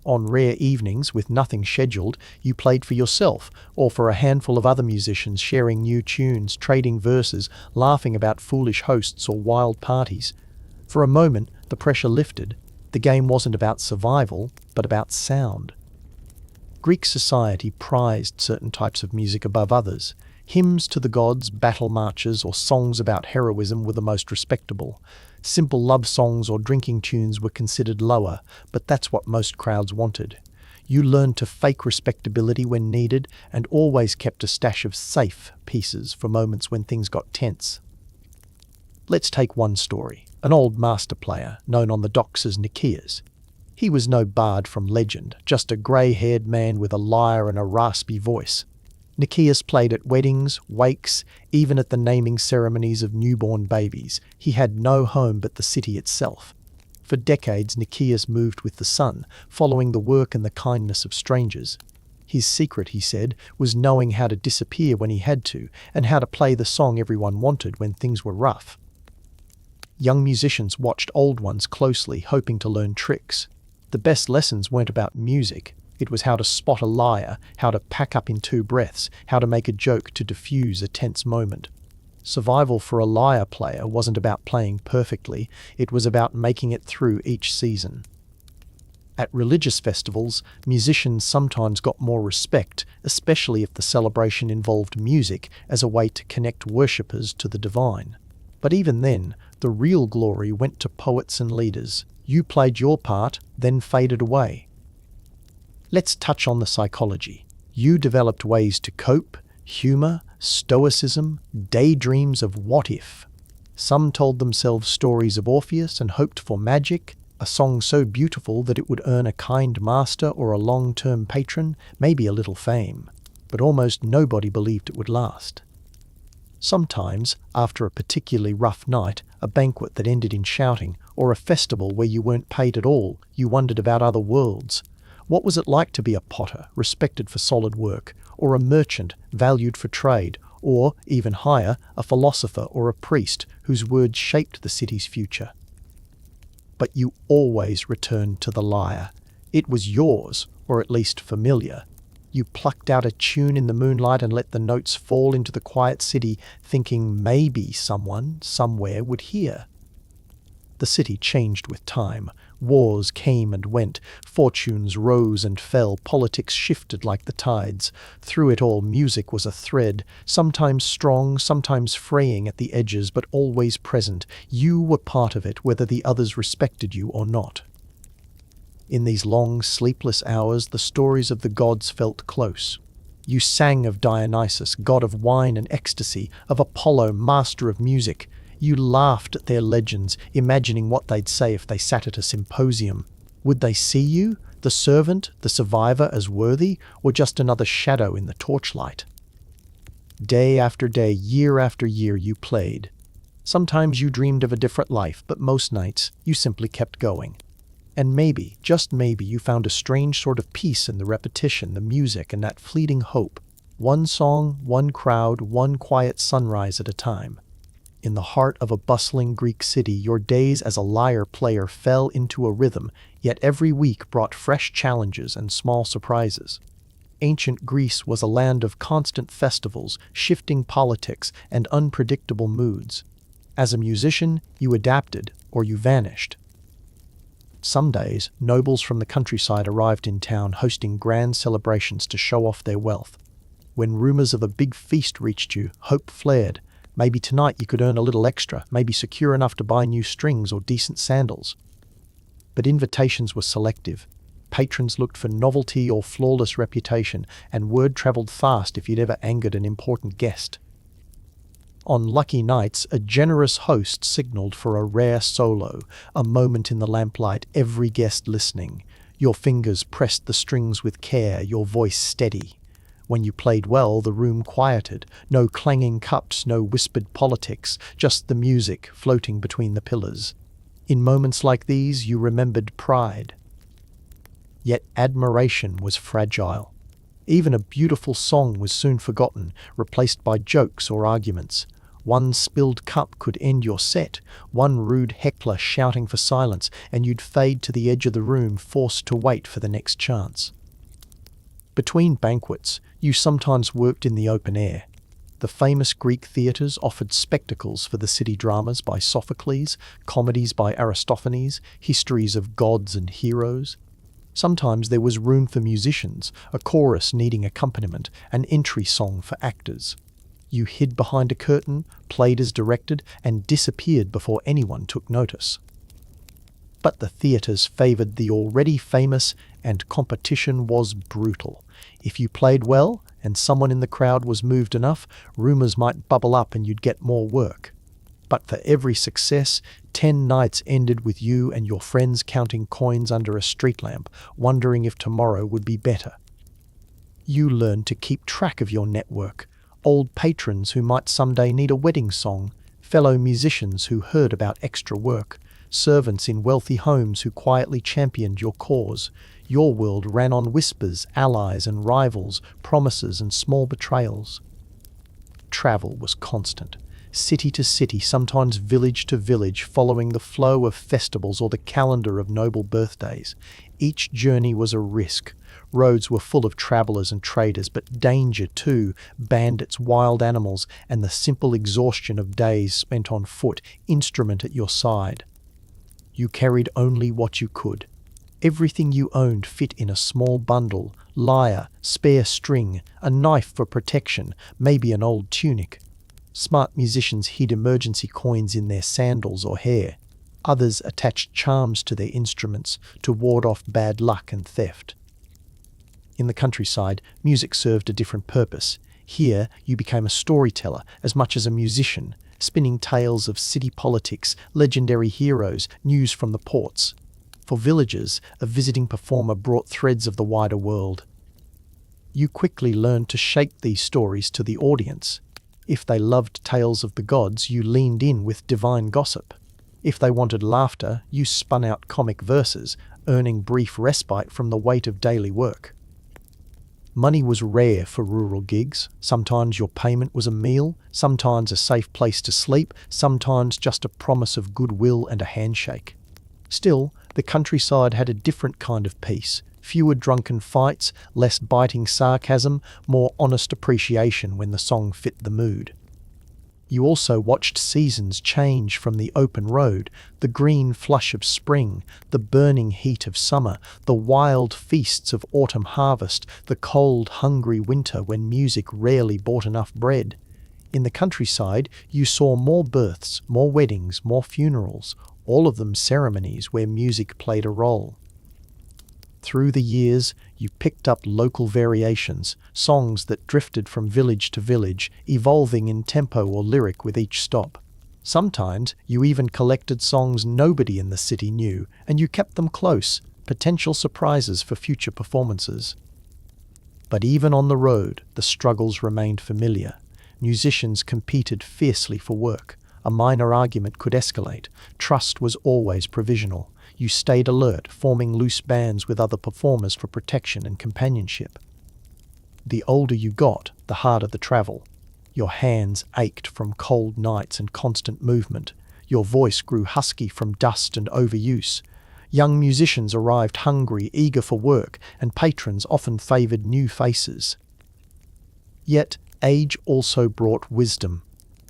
On rare evenings, with nothing scheduled, you played for yourself, or for a handful of other musicians, sharing new tunes, trading verses, laughing about foolish hosts or wild parties. For a moment, the pressure lifted. The game wasn't about survival, but about sound. Greek society prized certain types of music above others. Hymns to the gods, battle marches, or songs about heroism were the most respectable. Simple love songs or drinking tunes were considered lower, but that's what most crowds wanted. You learned to fake respectability when needed and always kept a stash of safe pieces for moments when things got tense. Let's take one story, an old master player known on the docks as Nikeas. He was no bard from legend, just a grey-haired man with a lyre and a raspy voice. Nikeas played at weddings, wakes, even at the naming ceremonies of newborn babies. He had no home but the city itself. For decades, Nikeas moved with the sun, following the work and the kindness of strangers. His secret, he said, was knowing how to disappear when he had to, and how to play the song everyone wanted when things were rough. Young musicians watched old ones closely, hoping to learn tricks. The best lessons weren't about music. It was how to spot a lyre, how to pack up in 2 breaths, how to make a joke to diffuse a tense moment. Survival for a lyre player wasn't about playing perfectly, it was about making it through each season. At religious festivals, musicians sometimes got more respect, especially if the celebration involved music as a way to connect worshippers to the divine. But even then, the real glory went to poets and leaders. You played your part, then faded away. Let's touch on the psychology. You developed ways to cope, humor, stoicism, daydreams of what if. Some told themselves stories of Orpheus and hoped for magic, a song so beautiful that it would earn a kind master or a long-term patron, maybe a little fame. But almost nobody believed it would last. Sometimes, after a particularly rough night, a banquet that ended in shouting, or a festival where you weren't paid at all, you wondered about other worlds. What was it like to be a potter, respected for solid work, or a merchant, valued for trade, or, even higher, a philosopher or a priest whose words shaped the city's future? But you always returned to the lyre. It was yours, or at least familiar. You plucked out a tune in the moonlight and let the notes fall into the quiet city, thinking maybe someone, somewhere would hear. The city changed with time. Wars came and went, fortunes rose and fell, politics shifted like the tides. Through it all, music was a thread, sometimes strong, sometimes fraying at the edges, but always present. You were part of it, whether the others respected you or not. In these long, sleepless hours, the stories of the gods felt close. You sang of Dionysus, god of wine and ecstasy, of Apollo, master of music. You laughed at their legends, imagining what they'd say if they sat at a symposium. Would they see you, the servant, the survivor, as worthy, or just another shadow in the torchlight? Day after day, year after year, you played. Sometimes you dreamed of a different life, but most nights you simply kept going. And maybe, just maybe, you found a strange sort of peace in the repetition, the music, and that fleeting hope. One song, one crowd, one quiet sunrise at a time. In the heart of a bustling Greek city, your days as a lyre player fell into a rhythm, yet every week brought fresh challenges and small surprises. Ancient Greece was a land of constant festivals, shifting politics, and unpredictable moods. As a musician, you adapted, or you vanished. Some days, nobles from the countryside arrived in town, hosting grand celebrations to show off their wealth. When rumors of a big feast reached you, hope flared. Maybe tonight you could earn a little extra, maybe secure enough to buy new strings or decent sandals. But invitations were selective. Patrons looked for novelty or flawless reputation, and word travelled fast if you'd ever angered an important guest. On lucky nights, a generous host signaled for a rare solo, a moment in the lamplight, every guest listening. Your fingers pressed the strings with care, your voice steady. When you played well, the room quieted. No clanging cups, no whispered politics, just the music floating between the pillars. In moments like these, you remembered pride. Yet admiration was fragile. Even a beautiful song was soon forgotten, replaced by jokes or arguments. One spilled cup could end your set, one rude heckler shouting for silence, and you'd fade to the edge of the room, forced to wait for the next chance. Between banquets, you sometimes worked in the open air. The famous Greek theatres offered spectacles for the city dramas by Sophocles, comedies by Aristophanes, histories of gods and heroes. Sometimes there was room for musicians, a chorus needing accompaniment, an entry song for actors. You hid behind a curtain, played as directed, and disappeared before anyone took notice. But the theatres favoured the already famous, and competition was brutal. If you played well, and someone in the crowd was moved enough, rumours might bubble up and you'd get more work. But for every success, 10 nights ended with you and your friends counting coins under a street lamp, wondering if tomorrow would be better. You learned to keep track of your network, old patrons who might someday need a wedding song, fellow musicians who heard about extra work, servants in wealthy homes who quietly championed your cause. Your world ran on whispers, allies and rivals, promises and small betrayals. Travel was constant. city to city, sometimes village to village, following the flow of festivals or the calendar of noble birthdays. Each journey was a risk. Roads were full of travelers and traders, but danger too, bandits, wild animals, and the simple exhaustion of days spent on foot, instrument at your side. You carried only what you could. Everything you owned fit in a small bundle: lyre, spare string, a knife for protection, maybe an old tunic. Smart musicians hid emergency coins in their sandals or hair. Others attached charms to their instruments to ward off bad luck and theft. In the countryside, music served a different purpose. Here, you became a storyteller as much as a musician, spinning tales of city politics, legendary heroes, news from the ports. For villagers, a visiting performer brought threads of the wider world. You quickly learned to shape these stories to the audience. If they loved tales of the gods, you leaned in with divine gossip. If they wanted laughter, you spun out comic verses, earning brief respite from the weight of daily work. Money was rare for rural gigs. Sometimes your payment was a meal, sometimes a safe place to sleep, sometimes just a promise of goodwill and a handshake. Still, the countryside had a different kind of peace. Fewer drunken fights, less biting sarcasm, more honest appreciation when the song fit the mood. You also watched seasons change from the open road, the green flush of spring, the burning heat of summer, the wild feasts of autumn harvest, the cold, hungry winter when music rarely bought enough bread. In the countryside, you saw more births, more weddings, more funerals, all of them ceremonies where music played a role. Through the years, you picked up local variations, songs that drifted from village to village, evolving in tempo or lyric with each stop. Sometimes you even collected songs nobody in the city knew, and you kept them close, potential surprises for future performances. But even on the road, the struggles remained familiar. Musicians competed fiercely for work. A minor argument could escalate. Trust was always provisional. You stayed alert, forming loose bands with other performers for protection and companionship. The older you got, the harder the travel. Your hands ached from cold nights and constant movement. Your voice grew husky from dust and overuse. Young musicians arrived hungry, eager for work, and patrons often favoured new faces. Yet, age also brought wisdom.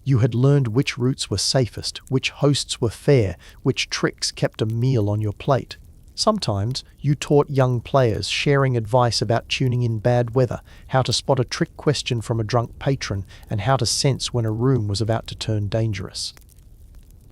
You had learned which routes were safest, which hosts were fair, which tricks kept a meal on your plate. Sometimes you taught young players, sharing advice about tuning in bad weather, how to spot a trick question from a drunk patron, and how to sense when a room was about to turn dangerous.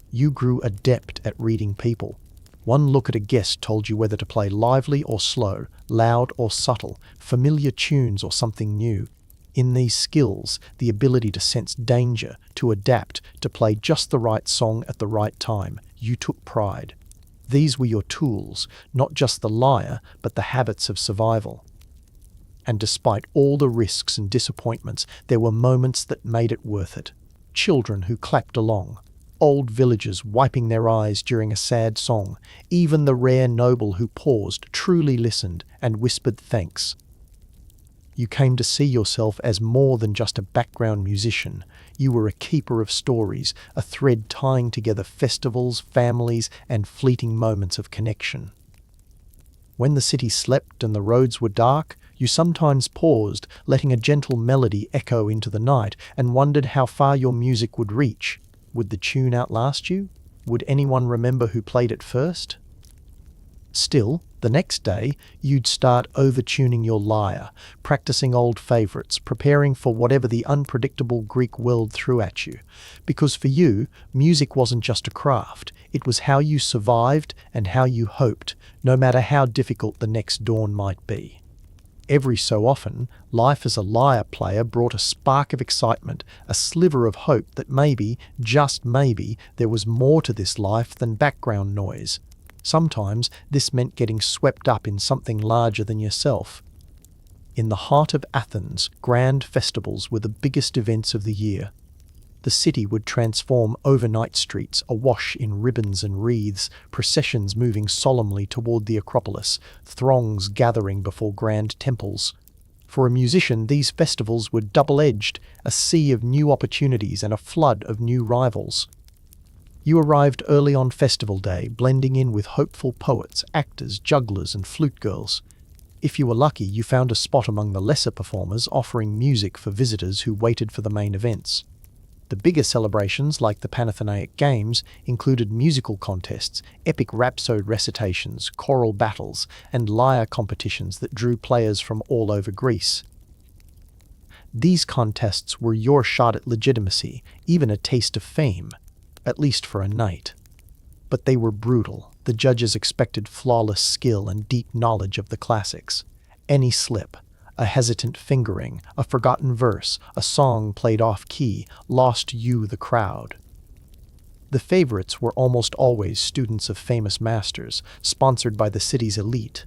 You grew adept at reading people. One look at a guest told you whether to play lively or slow, loud or subtle, familiar tunes or something new. In these skills, the ability to sense danger, to adapt, to play just the right song at the right time, you took pride. These were your tools, not just the lyre, but the habits of survival. And despite all the risks and disappointments, there were moments that made it worth it. Children who clapped along, old villagers wiping their eyes during a sad song, even the rare noble who paused, truly listened, and whispered thanks. You came to see yourself as more than just a background musician. You were a keeper of stories, a thread tying together festivals, families, and fleeting moments of connection. When the city slept and the roads were dark, you sometimes paused, letting a gentle melody echo into the night, and wondered how far your music would reach. Would the tune outlast you? Would anyone remember who played it first? Still, the next day, you'd start overtuning your lyre, practicing old favourites, preparing for whatever the unpredictable Greek world threw at you. Because for you, music wasn't just a craft, it was how you survived and how you hoped, no matter how difficult the next dawn might be. Every so often, life as a lyre player brought a spark of excitement, a sliver of hope that maybe, just maybe, there was more to this life than background noise. Sometimes this meant getting swept up in something larger than yourself. In the heart of Athens, grand festivals were the biggest events of the year. The city would transform overnight streets awash in ribbons and wreaths, processions moving solemnly toward the Acropolis, throngs gathering before grand temples. For a musician, these festivals were double-edged, a sea of new opportunities and a flood of new rivals. You arrived early on festival day, blending in with hopeful poets, actors, jugglers, and flute girls. If you were lucky, you found a spot among the lesser performers offering music for visitors who waited for the main events. The bigger celebrations, like the Pythian Games, included musical contests, epic rhapsode recitations, choral battles, and lyre competitions that drew players from all over Greece. These contests were your shot at legitimacy, even a taste of fame, at least for a night. But they were brutal. The judges expected flawless skill and deep knowledge of the classics. Any slip, a hesitant fingering, a forgotten verse, a song played off-key, lost you the crowd. The favorites were almost always students of famous masters, sponsored by the city's elite.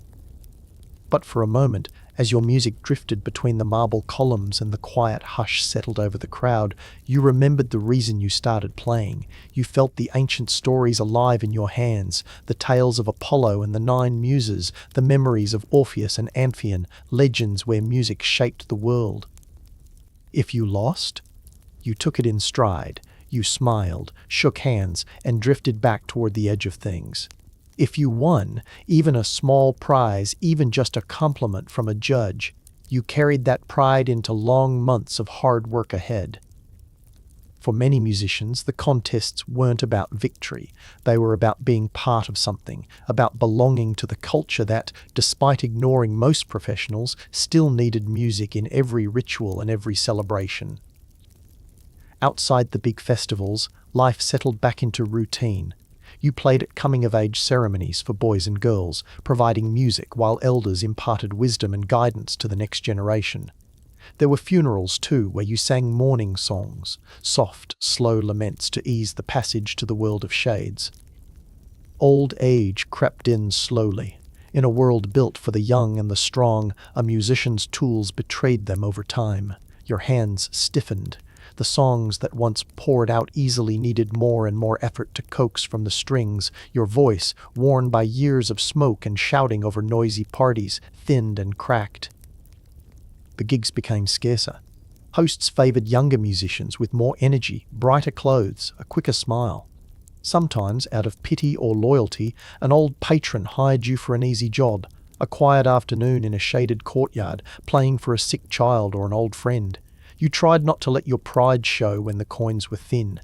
But for a moment, as your music drifted between the marble columns and the quiet hush settled over the crowd, you remembered the reason you started playing. You felt the ancient stories alive in your hands, the tales of Apollo and the 9 Muses, the memories of Orpheus and Amphion, legends where music shaped the world. If you lost, you took it in stride. You smiled, shook hands, and drifted back toward the edge of things. If you won, even a small prize, even just a compliment from a judge, you carried that pride into long months of hard work ahead. For many musicians, the contests weren't about victory. They were about being part of something, about belonging to the culture that, despite ignoring most professionals, still needed music in every ritual and every celebration. Outside the big festivals, life settled back into routine. You played at coming-of-age ceremonies for boys and girls, providing music while elders imparted wisdom and guidance to the next generation. There were funerals, too, where you sang mourning songs, soft, slow laments to ease the passage to the world of shades. Old age crept in slowly. In a world built for the young and the strong, a musician's tools betrayed them over time. Your hands stiffened. The songs that once poured out easily needed more and more effort to coax from the strings. Your voice, worn by years of smoke and shouting over noisy parties, thinned and cracked. The gigs became scarcer. Hosts favored younger musicians with more energy, brighter clothes, a quicker smile. Sometimes, out of pity or loyalty, an old patron hired you for an easy job, a quiet afternoon in a shaded courtyard, playing for a sick child or an old friend. You tried not to let your pride show when the coins were thin.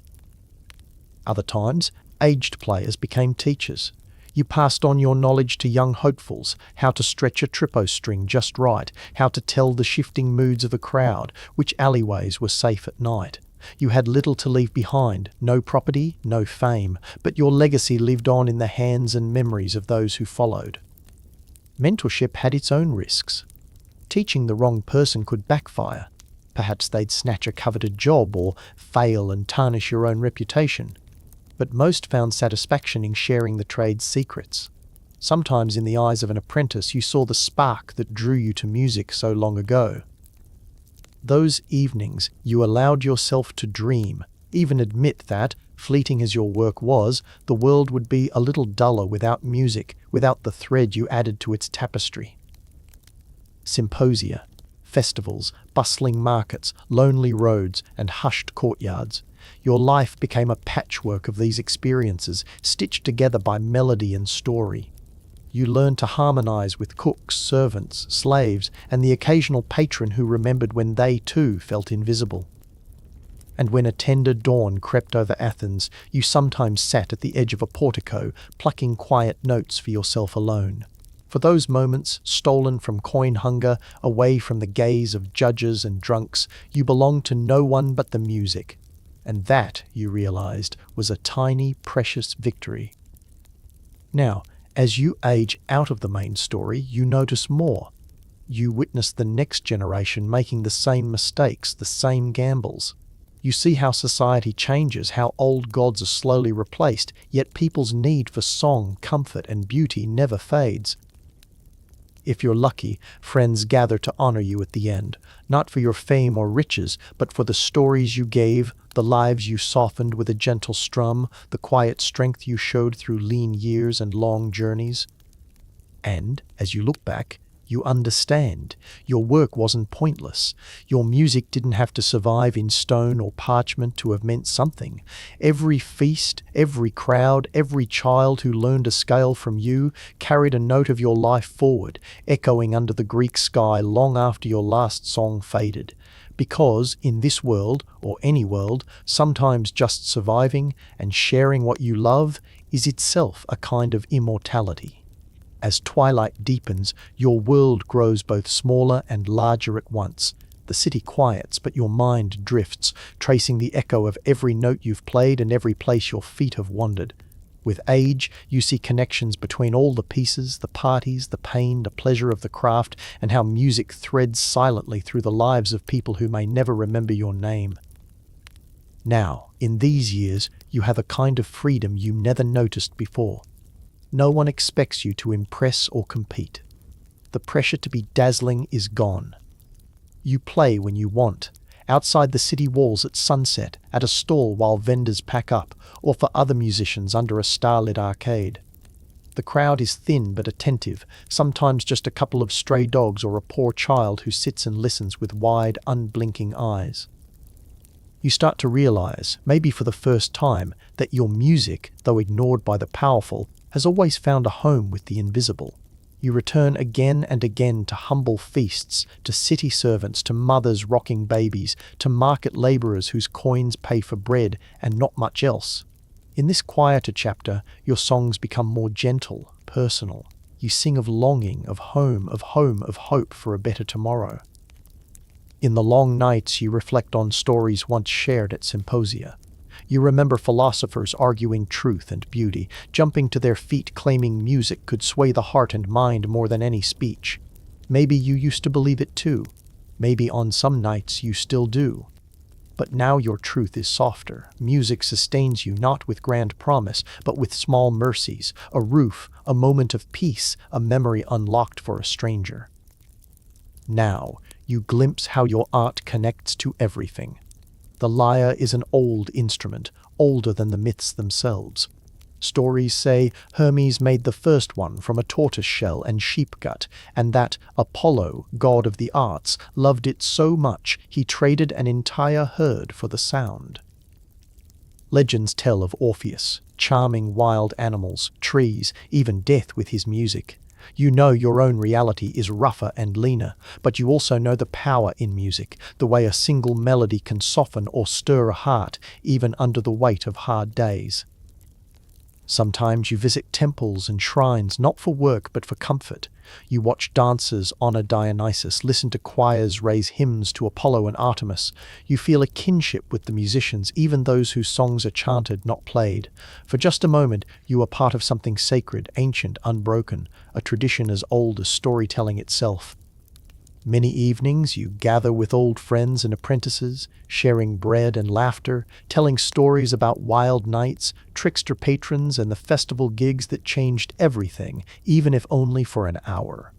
Other times, aged players became teachers. You passed on your knowledge to young hopefuls, how to stretch a trippo string just right, how to tell the shifting moods of a crowd, which alleyways were safe at night. You had little to leave behind, no property, no fame, but your legacy lived on in the hands and memories of those who followed. Mentorship had its own risks. Teaching the wrong person could backfire. Perhaps they'd snatch a coveted job or fail and tarnish your own reputation. But most found satisfaction in sharing the trade's secrets. Sometimes in the eyes of an apprentice you saw the spark that drew you to music so long ago. Those evenings you allowed yourself to dream, even admit that, fleeting as your work was, the world would be a little duller without music, without the thread you added to its tapestry. Symposia, festivals, bustling markets, lonely roads, and hushed courtyards. Your life became a patchwork of these experiences, stitched together by melody and story. You learned to harmonize with cooks, servants, slaves, and the occasional patron who remembered when they too felt invisible. And when a tender dawn crept over Athens, you sometimes sat at the edge of a portico, plucking quiet notes for yourself alone. For those moments, stolen from coin hunger, away from the gaze of judges and drunks, you belonged to no one but the music. And that, you realized, was a tiny, precious victory. Now, as you age out of the main story, you notice more. You witness the next generation making the same mistakes, the same gambles. You see how society changes, how old gods are slowly replaced, yet people's need for song, comfort, and beauty never fades. If you're lucky, friends gather to honor you at the end, not for your fame or riches, but for the stories you gave, the lives you softened with a gentle strum, the quiet strength you showed through lean years and long journeys. And, as you look back, You understand. Your work wasn't pointless. Your music didn't have to survive in stone or parchment to have meant something. Every feast, every crowd, every child who learned a scale from you carried a note of your life forward, echoing under the Greek sky long after your last song faded. Because in this world, or any world, sometimes just surviving and sharing what you love is itself a kind of immortality. As twilight deepens, your world grows both smaller and larger at once. The city quiets, but your mind drifts, tracing the echo of every note you've played and every place your feet have wandered. With age, you see connections between all the pieces, the parties, the pain, the pleasure of the craft, and how music threads silently through the lives of people who may never remember your name. Now, in these years, you have a kind of freedom you never noticed before. No one expects you to impress or compete. The pressure to be dazzling is gone. You play when you want, outside the city walls at sunset, at a stall while vendors pack up, or for other musicians under a starlit arcade. The crowd is thin but attentive, sometimes just a couple of stray dogs or a poor child who sits and listens with wide, unblinking eyes. You start to realize, maybe for the first time, that your music, though ignored by the powerful, has always found a home with the invisible. You return again and again to humble feasts, to city servants, to mothers rocking babies, to market labourers whose coins pay for bread and not much else. In this quieter chapter, your songs become more gentle, personal. You sing of longing, of home, of hope for a better tomorrow. In the long nights, you reflect on stories once shared at symposia. You remember philosophers arguing truth and beauty, jumping to their feet claiming music could sway the heart and mind more than any speech. Maybe you used to believe it too. Maybe on some nights you still do. But now your truth is softer. Music sustains you not with grand promise, but with small mercies, a roof, a moment of peace, a memory unlocked for a stranger. Now, you glimpse how your art connects to everything. The lyre is an old instrument, older than the myths themselves. Stories say Hermes made the first one from a tortoise shell and sheep gut, and that Apollo, god of the arts, loved it so much he traded an entire herd for the sound. Legends tell of Orpheus, charming wild animals, trees, even death with his music. You know your own reality is rougher and leaner, but you also know the power in music, the way a single melody can soften or stir a heart, even under the weight of hard days. Sometimes you visit temples and shrines not for work but for comfort. You watch dancers honor Dionysus, listen to choirs raise hymns to Apollo and Artemis. You feel a kinship with the musicians, even those whose songs are chanted, not played. For just a moment, you are part of something sacred, ancient, unbroken, a tradition as old as storytelling itself. Many evenings you gather with old friends and apprentices, sharing bread and laughter, telling stories about wild nights, trickster patrons, and the festival gigs that changed everything, even if only for an hour.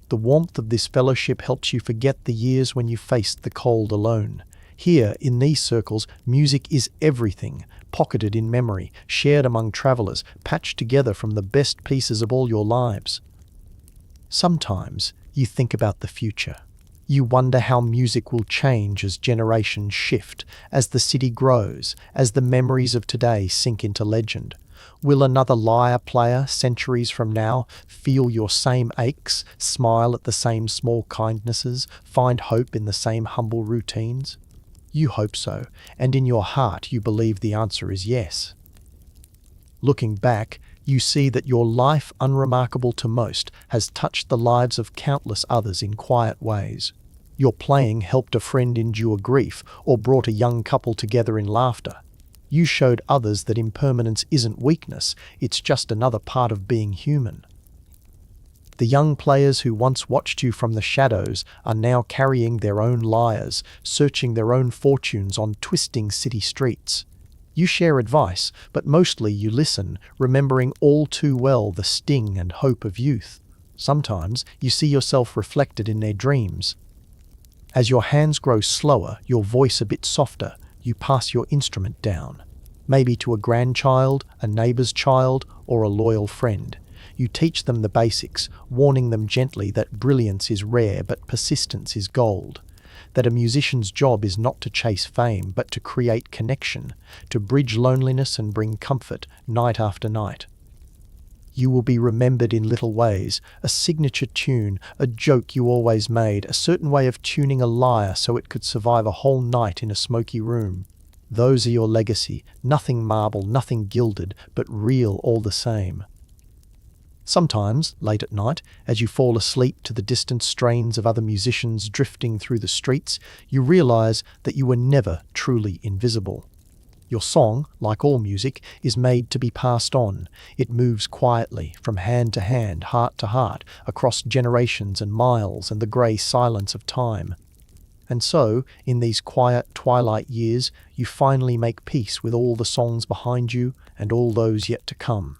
The warmth of this fellowship helps you forget the years when you faced the cold alone. Here, in these circles, music is everything, pocketed in memory, shared among travelers, patched together from the best pieces of all your lives. Sometimes, you think about the future. You wonder how music will change as generations shift, as the city grows, as the memories of today sink into legend. Will another lyre player, centuries from now, feel your same aches, smile at the same small kindnesses, find hope in the same humble routines? You hope so, and in your heart you believe the answer is yes. Looking back, you see that your life, unremarkable to most, has touched the lives of countless others in quiet ways. Your playing helped a friend endure grief or brought a young couple together in laughter. You showed others that impermanence isn't weakness, it's just another part of being human. The young players who once watched you from the shadows are now carrying their own lyres, searching their own fortunes on twisting city streets. You share advice, but mostly you listen, remembering all too well the sting and hope of youth. Sometimes you see yourself reflected in their dreams. As your hands grow slower, your voice a bit softer, you pass your instrument down. Maybe to a grandchild, a neighbor's child, or a loyal friend. You teach them the basics, warning them gently that brilliance is rare but persistence is gold. That a musician's job is not to chase fame, but to create connection, to bridge loneliness and bring comfort night after night. You will be remembered in little ways, a signature tune, a joke you always made, a certain way of tuning a lyre so it could survive a whole night in a smoky room. Those are your legacy, nothing marble, nothing gilded, but real all the same. Sometimes, late at night, as you fall asleep to the distant strains of other musicians drifting through the streets, you realize that you were never truly invisible. Your song, like all music, is made to be passed on. It moves quietly, from hand to hand, heart to heart, across generations and miles and the grey silence of time. And so, in these quiet twilight years, you finally make peace with all the songs behind you and all those yet to come.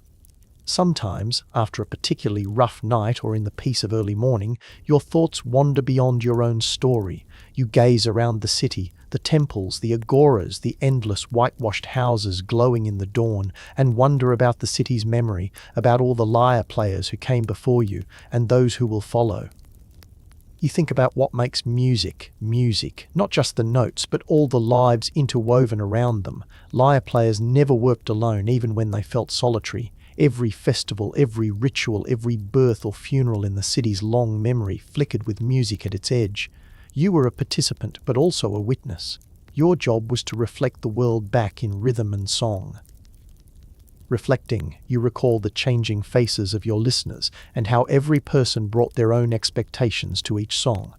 Sometimes, after a particularly rough night or in the peace of early morning, your thoughts wander beyond your own story. You gaze around the city, the temples, the agoras, the endless whitewashed houses glowing in the dawn, and wonder about the city's memory, about all the lyre players who came before you, and those who will follow. You think about what makes music, not just the notes, but all the lives interwoven around them. Lyre players never worked alone, even when they felt solitary. Every festival, every ritual, every birth or funeral in the city's long memory flickered with music at its edge. You were a participant, but also a witness. Your job was to reflect the world back in rhythm and song. Reflecting, you recall the changing faces of your listeners and how every person brought their own expectations to each song.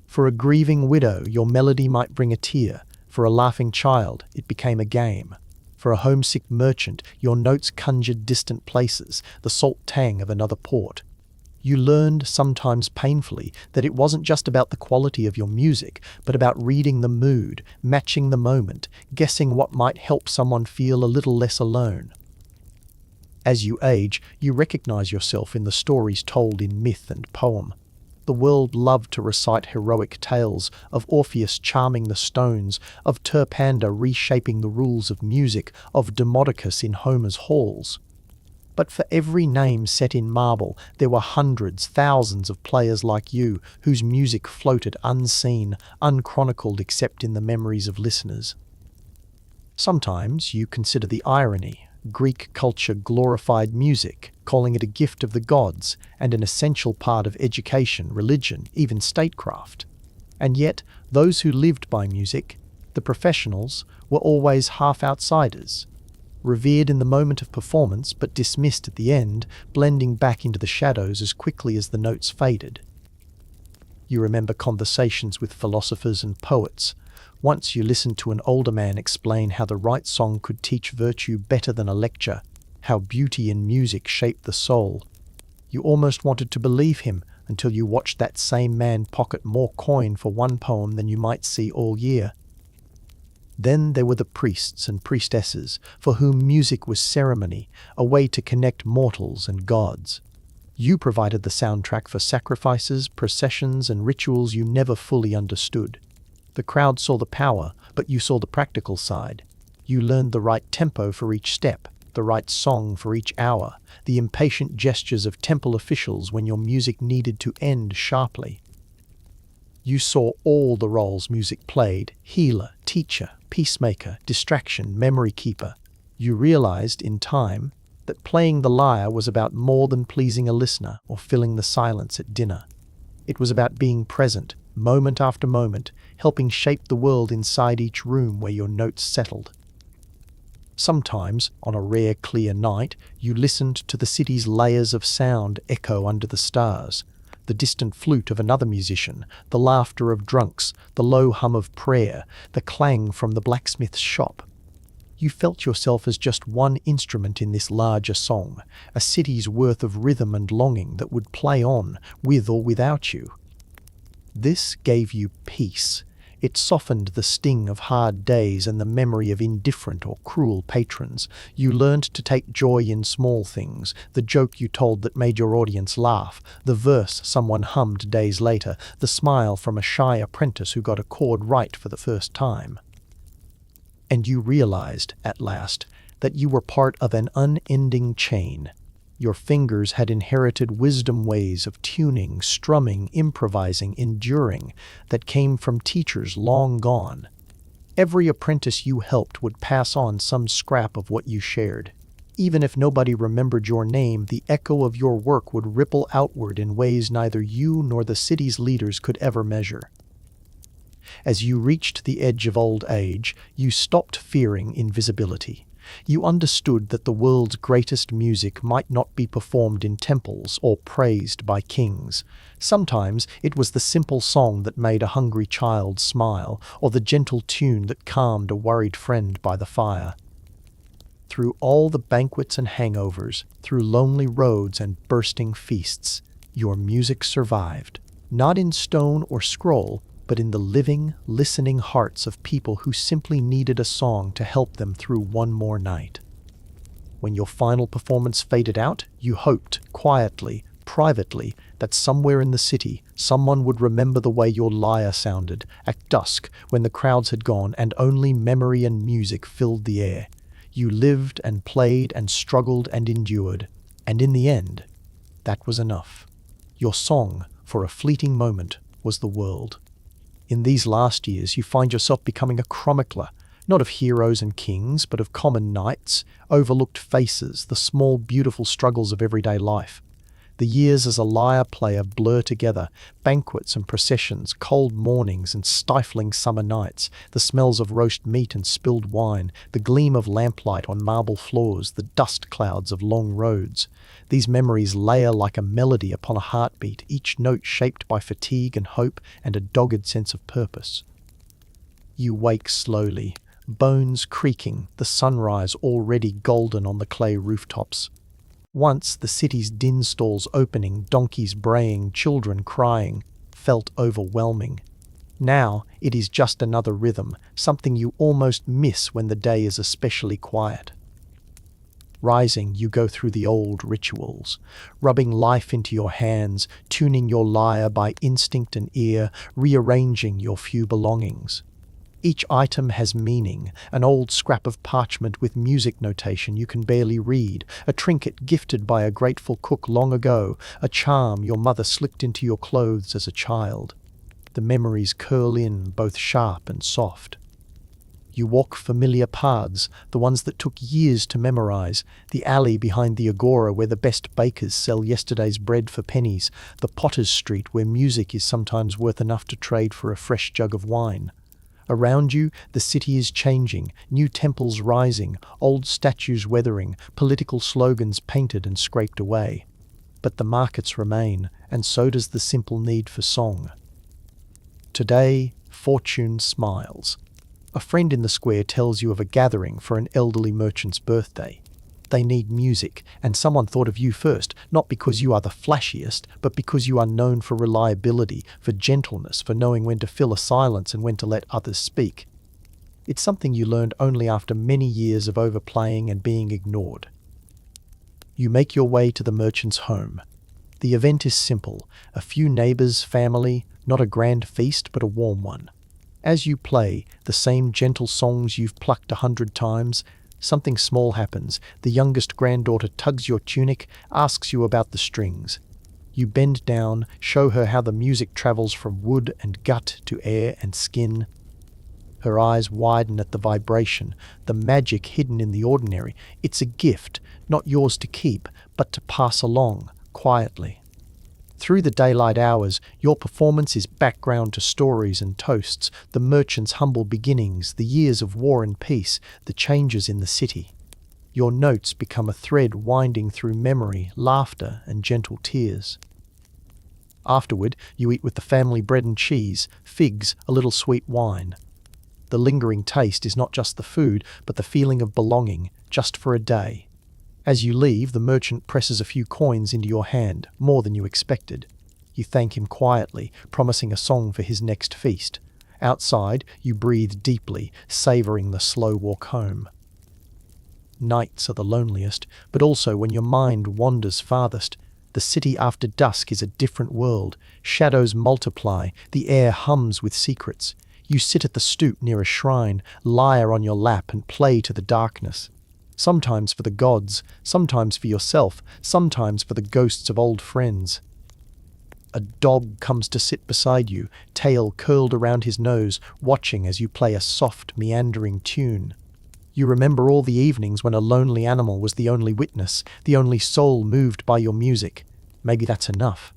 For a grieving widow, your melody might bring a tear. For a laughing child, it became a game. For a homesick merchant, your notes conjured distant places, the salt tang of another port. You learned, sometimes painfully, that it wasn't just about the quality of your music, but about reading the mood, matching the moment, guessing what might help someone feel a little less alone. As you age, you recognize yourself in the stories told in myth and poem. The world loved to recite heroic tales of Orpheus charming the stones, of Terpander reshaping the rules of music, of Demodocus in Homer's halls. But for every name set in marble, there were hundreds, thousands of players like you, whose music floated unseen, unchronicled except in the memories of listeners. Sometimes you consider the irony. Greek culture glorified music, calling it a gift of the gods and an essential part of education, religion, even statecraft. And yet, those who lived by music, the professionals, were always half outsiders, revered in the moment of performance but dismissed at the end, blending back into the shadows as quickly as the notes faded. You remember conversations with philosophers and poets. Once you listened to an older man explain how the right song could teach virtue better than a lecture, how beauty in music shaped the soul. You almost wanted to believe him until you watched that same man pocket more coin for one poem than you might see all year. Then there were the priests and priestesses, for whom music was ceremony, a way to connect mortals and gods. You provided the soundtrack for sacrifices, processions, and rituals you never fully understood. The crowd saw the power, but you saw the practical side. You learned the right tempo for each step, the right song for each hour, the impatient gestures of temple officials when your music needed to end sharply. You saw all the roles music played: healer, teacher, peacemaker, distraction, memory keeper. You realized, in time, that playing the lyre was about more than pleasing a listener or filling the silence at dinner. It was about being present, moment after moment, helping shape the world inside each room where your notes settled. Sometimes, on a rare clear night, you listened to the city's layers of sound echo under the stars. The distant flute of another musician, the laughter of drunks, the low hum of prayer, the clang from the blacksmith's shop. You felt yourself as just one instrument in this larger song, a city's worth of rhythm and longing that would play on, with or without you. This gave you peace. It softened the sting of hard days and the memory of indifferent or cruel patrons. You learned to take joy in small things, the joke you told that made your audience laugh, the verse someone hummed days later, the smile from a shy apprentice who got a chord right for the first time. And you realized, at last, that you were part of an unending chain. Your fingers had inherited wisdom ways of tuning, strumming, improvising, enduring that came from teachers long gone. Every apprentice you helped would pass on some scrap of what you shared. Even if nobody remembered your name, the echo of your work would ripple outward in ways neither you nor the city's leaders could ever measure. As you reached the edge of old age, you stopped fearing invisibility. You understood that the world's greatest music might not be performed in temples or praised by kings. Sometimes it was the simple song that made a hungry child smile, or the gentle tune that calmed a worried friend by the fire. Through all the banquets and hangovers, through lonely roads and bursting feasts, your music survived, not in stone or scroll, but in the living, listening hearts of people who simply needed a song to help them through one more night. When your final performance faded out, you hoped, quietly, privately, that somewhere in the city, someone would remember the way your lyre sounded at dusk when the crowds had gone and only memory and music filled the air. You lived and played and struggled and endured, and in the end, that was enough. Your song, for a fleeting moment, was the world. In these last years, you find yourself becoming a chronicler, not of heroes and kings, but of common knights, overlooked faces, the small, beautiful struggles of everyday life. The years as a lyre player blur together, banquets and processions, cold mornings and stifling summer nights, the smells of roast meat and spilled wine, the gleam of lamplight on marble floors, the dust clouds of long roads. These memories layer like a melody upon a heartbeat, each note shaped by fatigue and hope and a dogged sense of purpose. You wake slowly, bones creaking, the sunrise already golden on the clay rooftops. Once the city's din stalls opening, donkeys braying, children crying, felt overwhelming. Now it is just another rhythm, something you almost miss when the day is especially quiet. Rising, you go through the old rituals, rubbing life into your hands, tuning your lyre by instinct and ear, rearranging your few belongings. Each item has meaning, an old scrap of parchment with music notation you can barely read, a trinket gifted by a grateful cook long ago, a charm your mother slipped into your clothes as a child. The memories curl in, both sharp and soft. You walk familiar paths, the ones that took years to memorize, the alley behind the agora where the best bakers sell yesterday's bread for pennies, the potter's street where music is sometimes worth enough to trade for a fresh jug of wine. Around you, the city is changing, new temples rising, old statues weathering, political slogans painted and scraped away. But the markets remain, and so does the simple need for song. Today, fortune smiles. A friend in the square tells you of a gathering for an elderly merchant's birthday. They need music, and someone thought of you first, not because you are the flashiest, but because you are known for reliability, for gentleness, for knowing when to fill a silence and when to let others speak. It's something you learned only after many years of overplaying and being ignored. You make your way to the merchant's home. The event is simple, a few neighbors, family, not a grand feast, but a warm one. As you play the same gentle songs you've plucked 100 times, something small happens. The youngest granddaughter tugs your tunic, asks you about the strings. You bend down, show her how the music travels from wood and gut to air and skin. Her eyes widen at the vibration, the magic hidden in the ordinary. It's a gift, not yours to keep, but to pass along, quietly. Through the daylight hours, your performance is background to stories and toasts, the merchant's humble beginnings, the years of war and peace, the changes in the city. Your notes become a thread winding through memory, laughter, and gentle tears. Afterward, you eat with the family bread and cheese, figs, a little sweet wine. The lingering taste is not just the food, but the feeling of belonging, just for a day. As you leave, the merchant presses a few coins into your hand, more than you expected. You thank him quietly, promising a song for his next feast. Outside, you breathe deeply, savoring the slow walk home. Nights are the loneliest, but also when your mind wanders farthest. The city after dusk is a different world. Shadows multiply, the air hums with secrets. You sit at the stoop near a shrine, lyre on your lap, and play to the darkness. Sometimes for the gods, sometimes for yourself, sometimes for the ghosts of old friends. A dog comes to sit beside you, tail curled around his nose, watching as you play a soft, meandering tune. You remember all the evenings when a lonely animal was the only witness, the only soul moved by your music. Maybe that's enough.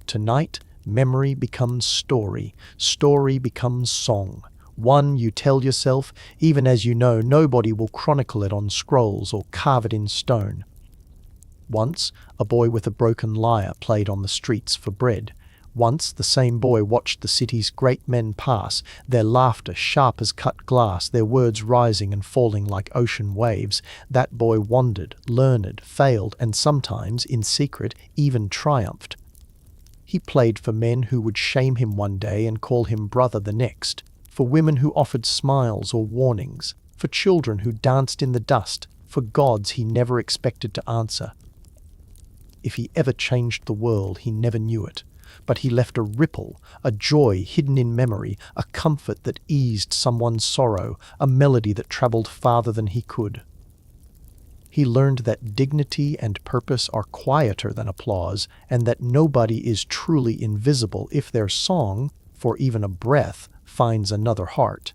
Tonight, memory becomes story. Story becomes song. One you tell yourself, even as you know nobody will chronicle it on scrolls or carve it in stone. Once, a boy with a broken lyre played on the streets for bread. Once, the same boy watched the city's great men pass, their laughter sharp as cut glass, their words rising and falling like ocean waves. That boy wandered, learned, failed, and sometimes, in secret, even triumphed. He played for men who would shame him one day and call him brother the next, for women who offered smiles or warnings, for children who danced in the dust, for gods he never expected to answer. If he ever changed the world, he never knew it, but he left a ripple, a joy hidden in memory, a comfort that eased someone's sorrow, a melody that travelled farther than he could. He learned that dignity and purpose are quieter than applause, and that nobody is truly invisible if their song, for even a breath, finds another heart.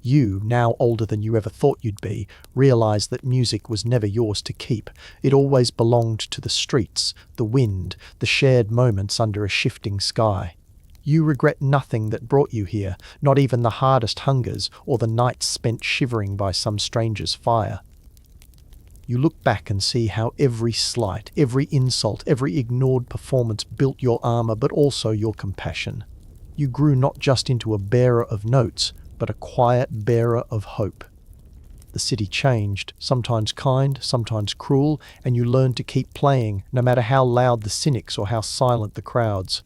You, now older than you ever thought you'd be, realize that music was never yours to keep. It always belonged to the streets, the wind, the shared moments under a shifting sky. You regret nothing that brought you here, not even the hardest hungers or the nights spent shivering by some stranger's fire. You look back and see how every slight, every insult, every ignored performance built your armor but also your compassion. You grew not just into a bearer of notes, but a quiet bearer of hope. The city changed, sometimes kind, sometimes cruel, and you learned to keep playing, no matter how loud the cynics or how silent the crowds.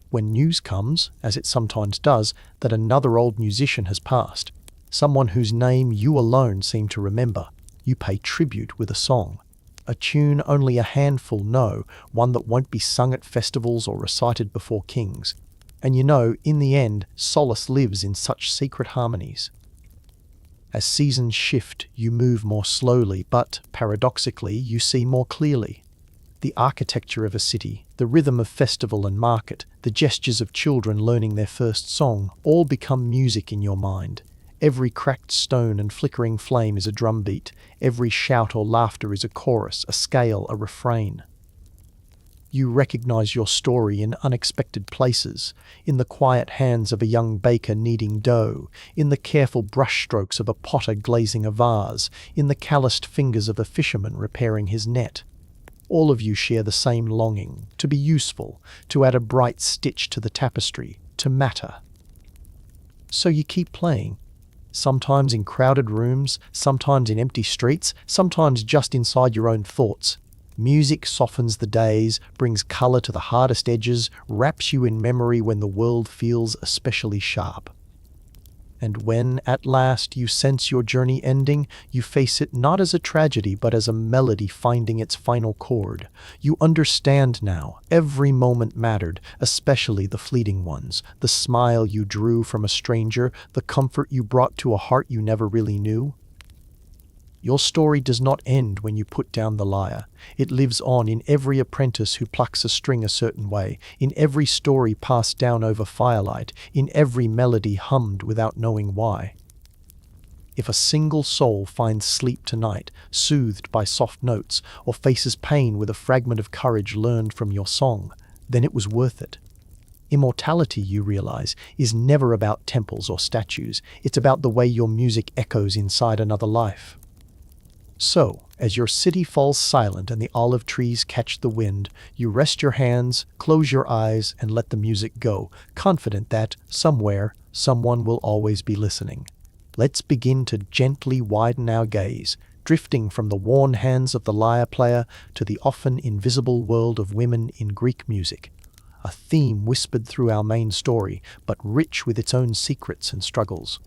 When news comes, as it sometimes does, that another old musician has passed, someone whose name you alone seem to remember, you pay tribute with a song. A tune only a handful know, one that won't be sung at festivals or recited before kings. And you know, in the end, solace lives in such secret harmonies. As seasons shift, you move more slowly, but, paradoxically, you see more clearly. The architecture of a city, the rhythm of festival and market, the gestures of children learning their first song, all become music in your mind. Every cracked stone and flickering flame is a drumbeat. Every shout or laughter is a chorus, a scale, a refrain. You recognize your story in unexpected places, in the quiet hands of a young baker kneading dough, in the careful brushstrokes of a potter glazing a vase, in the calloused fingers of a fisherman repairing his net. All of you share the same longing, to be useful, to add a bright stitch to the tapestry, to matter. So you keep playing, sometimes in crowded rooms, sometimes in empty streets, sometimes just inside your own thoughts. Music softens the days, brings color to the hardest edges, wraps you in memory when the world feels especially sharp. And when, at last, you sense your journey ending, you face it not as a tragedy but as a melody finding its final chord. You understand now, every moment mattered, especially the fleeting ones, the smile you drew from a stranger, the comfort you brought to a heart you never really knew. Your story does not end when you put down the lyre. It lives on in every apprentice who plucks a string a certain way, in every story passed down over firelight, in every melody hummed without knowing why. If a single soul finds sleep tonight, soothed by soft notes, or faces pain with a fragment of courage learned from your song, then it was worth it. Immortality, you realize, is never about temples or statues. It's about the way your music echoes inside another life. So, as your city falls silent and the olive trees catch the wind, you rest your hands, close your eyes, and let the music go, confident that, somewhere, someone will always be listening. Let's begin to gently widen our gaze, drifting from the worn hands of the lyre player to the often invisible world of women in Greek music. A theme whispered through our main story, but rich with its own secrets and struggles.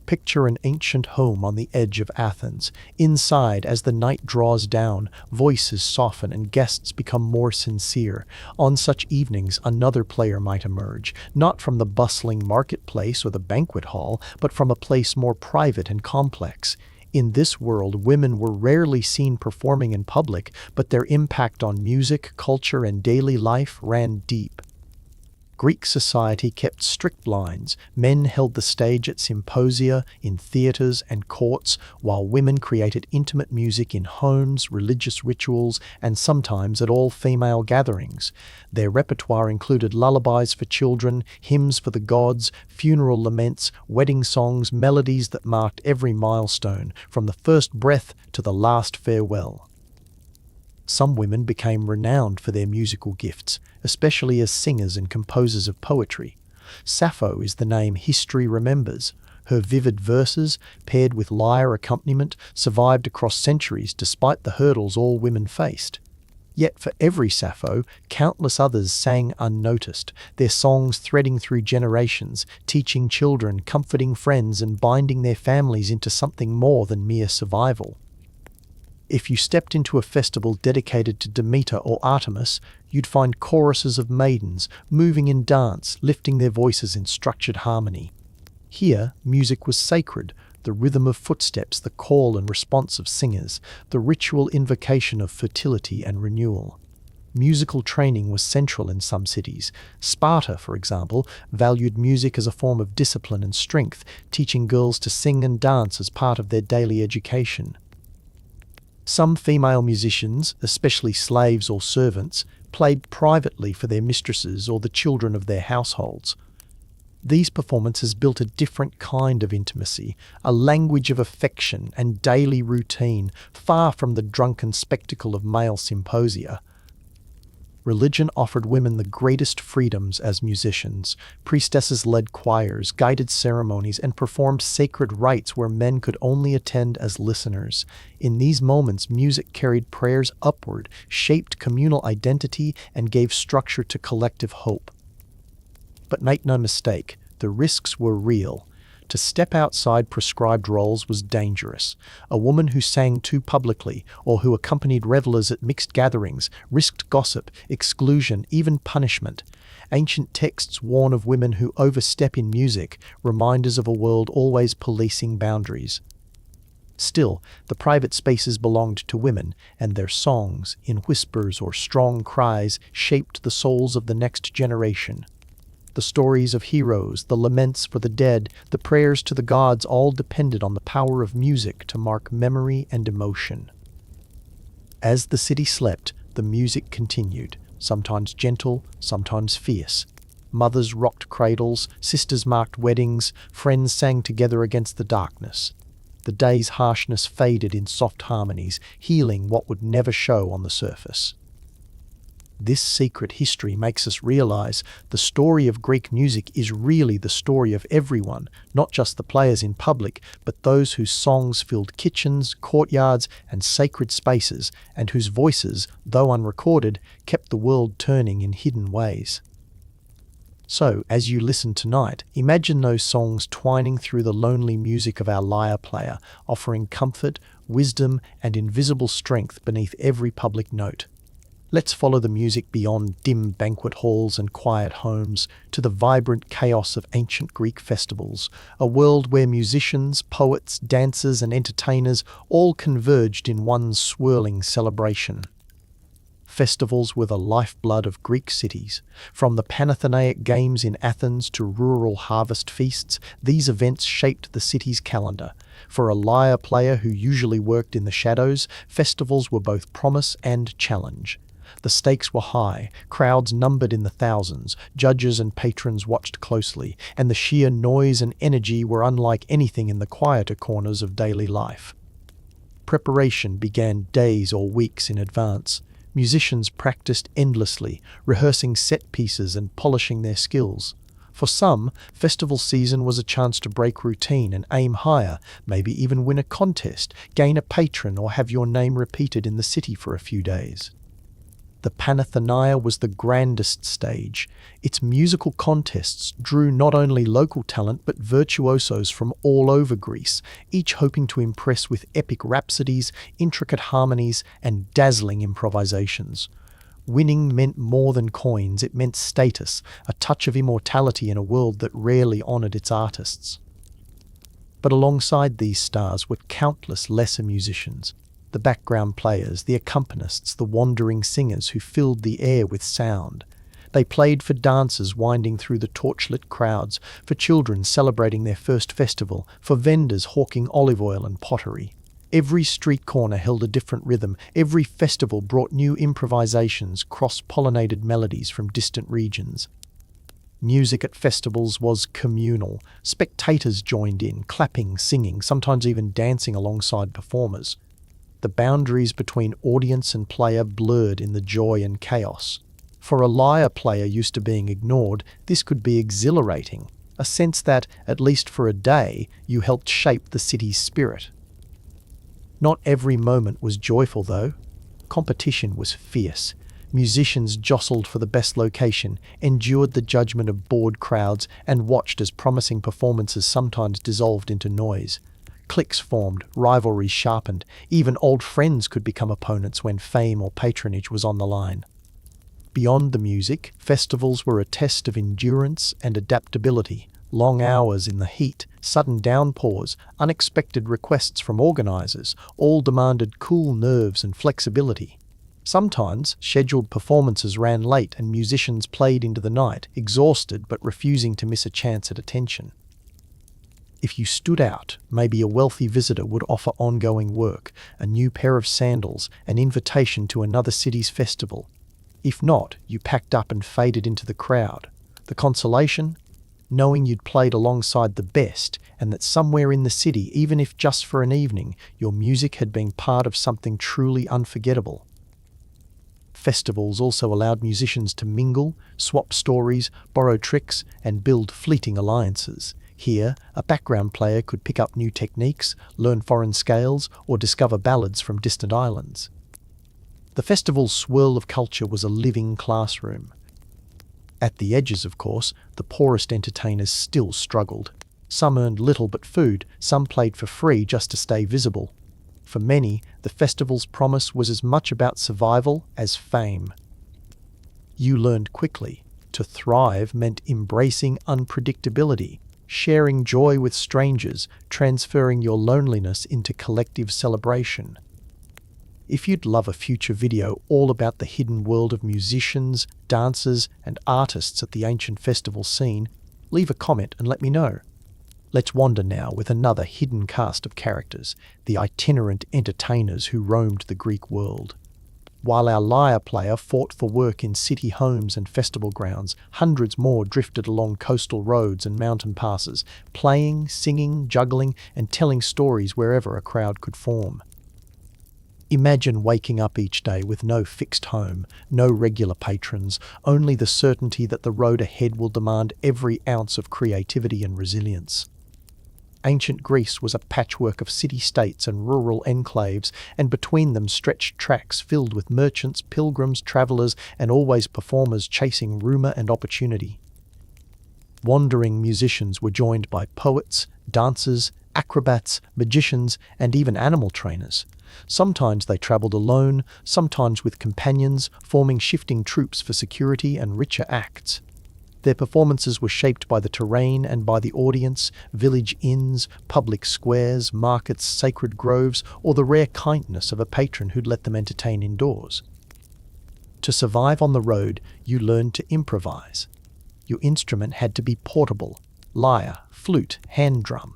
Picture an ancient home on the edge of Athens. Inside, as the night draws down, voices soften and guests become more sincere. On such evenings, another player might emerge, not from the bustling marketplace or the banquet hall, but from a place more private and complex. In this world, women were rarely seen performing in public, but their impact on music, culture, and daily life ran deep. Greek society kept strict lines. Men held the stage at symposia, in theatres and courts, while women created intimate music in homes, religious rituals, and sometimes at all-female gatherings. Their repertoire included lullabies for children, hymns for the gods, funeral laments, wedding songs, melodies that marked every milestone, from the first breath to the last farewell. Some women became renowned for their musical gifts, especially as singers and composers of poetry. Sappho is the name history remembers. Her vivid verses, paired with lyre accompaniment, survived across centuries despite the hurdles all women faced. Yet for every Sappho, countless others sang unnoticed, their songs threading through generations, teaching children, comforting friends, and binding their families into something more than mere survival. If you stepped into a festival dedicated to Demeter or Artemis, you'd find choruses of maidens moving in dance, lifting their voices in structured harmony. Here, music was sacred, the rhythm of footsteps, the call and response of singers, the ritual invocation of fertility and renewal. Musical training was central in some cities. Sparta, for example, valued music as a form of discipline and strength, teaching girls to sing and dance as part of their daily education. Some female musicians, especially slaves or servants, played privately for their mistresses or the children of their households. These performances built a different kind of intimacy, a language of affection and daily routine, far from the drunken spectacle of male symposia. Religion offered women the greatest freedoms as musicians. Priestesses led choirs, guided ceremonies, and performed sacred rites where men could only attend as listeners. In these moments, music carried prayers upward, shaped communal identity, and gave structure to collective hope. But make no mistake, the risks were real. To step outside prescribed roles was dangerous. A woman who sang too publicly or who accompanied revelers at mixed gatherings risked gossip, exclusion, even punishment. Ancient texts warn of women who overstep in music, reminders of a world always policing boundaries. Still, the private spaces belonged to women, and their songs, in whispers or strong cries, shaped the souls of the next generation. The stories of heroes, the laments for the dead, the prayers to the gods all depended on the power of music to mark memory and emotion. As the city slept, the music continued, sometimes gentle, sometimes fierce. Mothers rocked cradles, sisters marked weddings, friends sang together against the darkness. The day's harshness faded in soft harmonies, healing what would never show on the surface. This secret history makes us realize the story of Greek music is really the story of everyone, not just the players in public, but those whose songs filled kitchens, courtyards, and sacred spaces, and whose voices, though unrecorded, kept the world turning in hidden ways. So, as you listen tonight, imagine those songs twining through the lonely music of our lyre player, offering comfort, wisdom, and invisible strength beneath every public note. Let's follow the music beyond dim banquet halls and quiet homes to the vibrant chaos of ancient Greek festivals, a world where musicians, poets, dancers, and entertainers all converged in one swirling celebration. Festivals were the lifeblood of Greek cities. From the Pythian Games in Athens to rural harvest feasts, these events shaped the city's calendar. For a lyre player who usually worked in the shadows, festivals were both promise and challenge. The stakes were high, crowds numbered in the thousands, judges and patrons watched closely, and the sheer noise and energy were unlike anything in the quieter corners of daily life. Preparation began days or weeks in advance. Musicians practiced endlessly, rehearsing set pieces and polishing their skills. For some, festival season was a chance to break routine and aim higher, maybe even win a contest, gain a patron, or have your name repeated in the city for a few days. The Panathenea was the grandest stage. Its musical contests drew not only local talent but virtuosos from all over Greece, each hoping to impress with epic rhapsodies, intricate harmonies, and dazzling improvisations. Winning meant more than coins, it meant status, a touch of immortality in a world that rarely honoured its artists. But alongside these stars were countless lesser musicians, the background players, the accompanists, the wandering singers who filled the air with sound. They played for dancers winding through the torchlit crowds, for children celebrating their first festival, for vendors hawking olive oil and pottery. Every street corner held a different rhythm, every festival brought new improvisations, cross-pollinated melodies from distant regions. Music at festivals was communal. Spectators joined in, clapping, singing, sometimes even dancing alongside performers. The boundaries between audience and player blurred in the joy and chaos. For a lyre player used to being ignored, this could be exhilarating, a sense that, at least for a day, you helped shape the city's spirit. Not every moment was joyful, though. Competition was fierce. Musicians jostled for the best location, endured the judgment of bored crowds, and watched as promising performances sometimes dissolved into noise. Cliques formed, rivalries sharpened, even old friends could become opponents when fame or patronage was on the line. Beyond the music, festivals were a test of endurance and adaptability. Long hours in the heat, sudden downpours, unexpected requests from organisers, all demanded cool nerves and flexibility. Sometimes, scheduled performances ran late and musicians played into the night, exhausted but refusing to miss a chance at attention. If you stood out, maybe a wealthy visitor would offer ongoing work, a new pair of sandals, an invitation to another city's festival. If not, you packed up and faded into the crowd. The consolation? Knowing you'd played alongside the best, and that somewhere in the city, even if just for an evening, your music had been part of something truly unforgettable. Festivals also allowed musicians to mingle, swap stories, borrow tricks, and build fleeting alliances. Here, a background player could pick up new techniques, learn foreign scales, or discover ballads from distant islands. The festival's swirl of culture was a living classroom. At the edges, of course, the poorest entertainers still struggled. Some earned little but food, some played for free just to stay visible. For many, the festival's promise was as much about survival as fame. You learned quickly. To thrive meant embracing unpredictability, sharing joy with strangers, transferring your loneliness into collective celebration. If you'd love a future video all about the hidden world of musicians, dancers, and artists at the ancient festival scene, leave a comment and let me know. Let's wander now with another hidden cast of characters, the itinerant entertainers who roamed the Greek world. While our lyre player fought for work in city homes and festival grounds, hundreds more drifted along coastal roads and mountain passes, playing, singing, juggling, and telling stories wherever a crowd could form. Imagine waking up each day with no fixed home, no regular patrons, only the certainty that the road ahead will demand every ounce of creativity and resilience. Ancient Greece was a patchwork of city-states and rural enclaves, and between them stretched tracks filled with merchants, pilgrims, travellers, and always performers chasing rumour and opportunity. Wandering musicians were joined by poets, dancers, acrobats, magicians, and even animal trainers. Sometimes they travelled alone, sometimes with companions, forming shifting troops for security and richer acts. Their performances were shaped by the terrain and by the audience, village inns, public squares, markets, sacred groves, or the rare kindness of a patron who'd let them entertain indoors. To survive on the road, you learned to improvise. Your instrument had to be portable: lyre, flute, hand drum.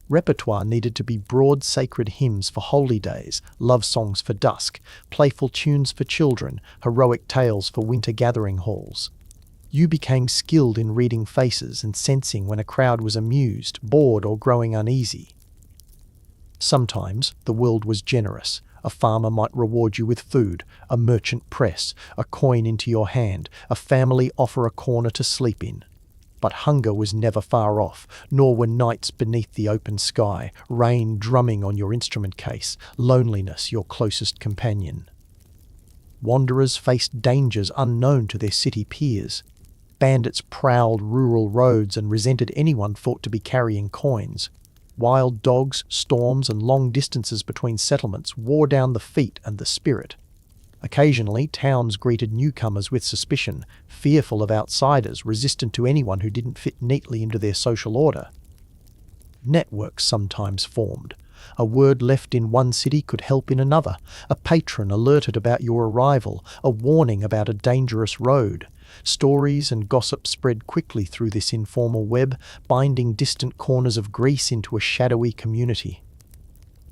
Repertoire needed to be broad sacred hymns for holy days, love songs for dusk, playful tunes for children, heroic tales for winter gathering halls. You became skilled in reading faces and sensing when a crowd was amused, bored, or growing uneasy. Sometimes the world was generous. A farmer might reward you with food, a merchant press a coin into your hand, a family offer a corner to sleep in. But hunger was never far off, nor were nights beneath the open sky, rain drumming on your instrument case, loneliness your closest companion. Wanderers faced dangers unknown to their city peers. Bandits prowled rural roads and resented anyone thought to be carrying coins. Wild dogs, storms, and long distances between settlements wore down the feet and the spirit. Occasionally, towns greeted newcomers with suspicion, fearful of outsiders, resistant to anyone who didn't fit neatly into their social order. Networks sometimes formed. A word left in one city could help in another. A patron alerted about your arrival, a warning about a dangerous road. Stories and gossip spread quickly through this informal web, binding distant corners of Greece into a shadowy community.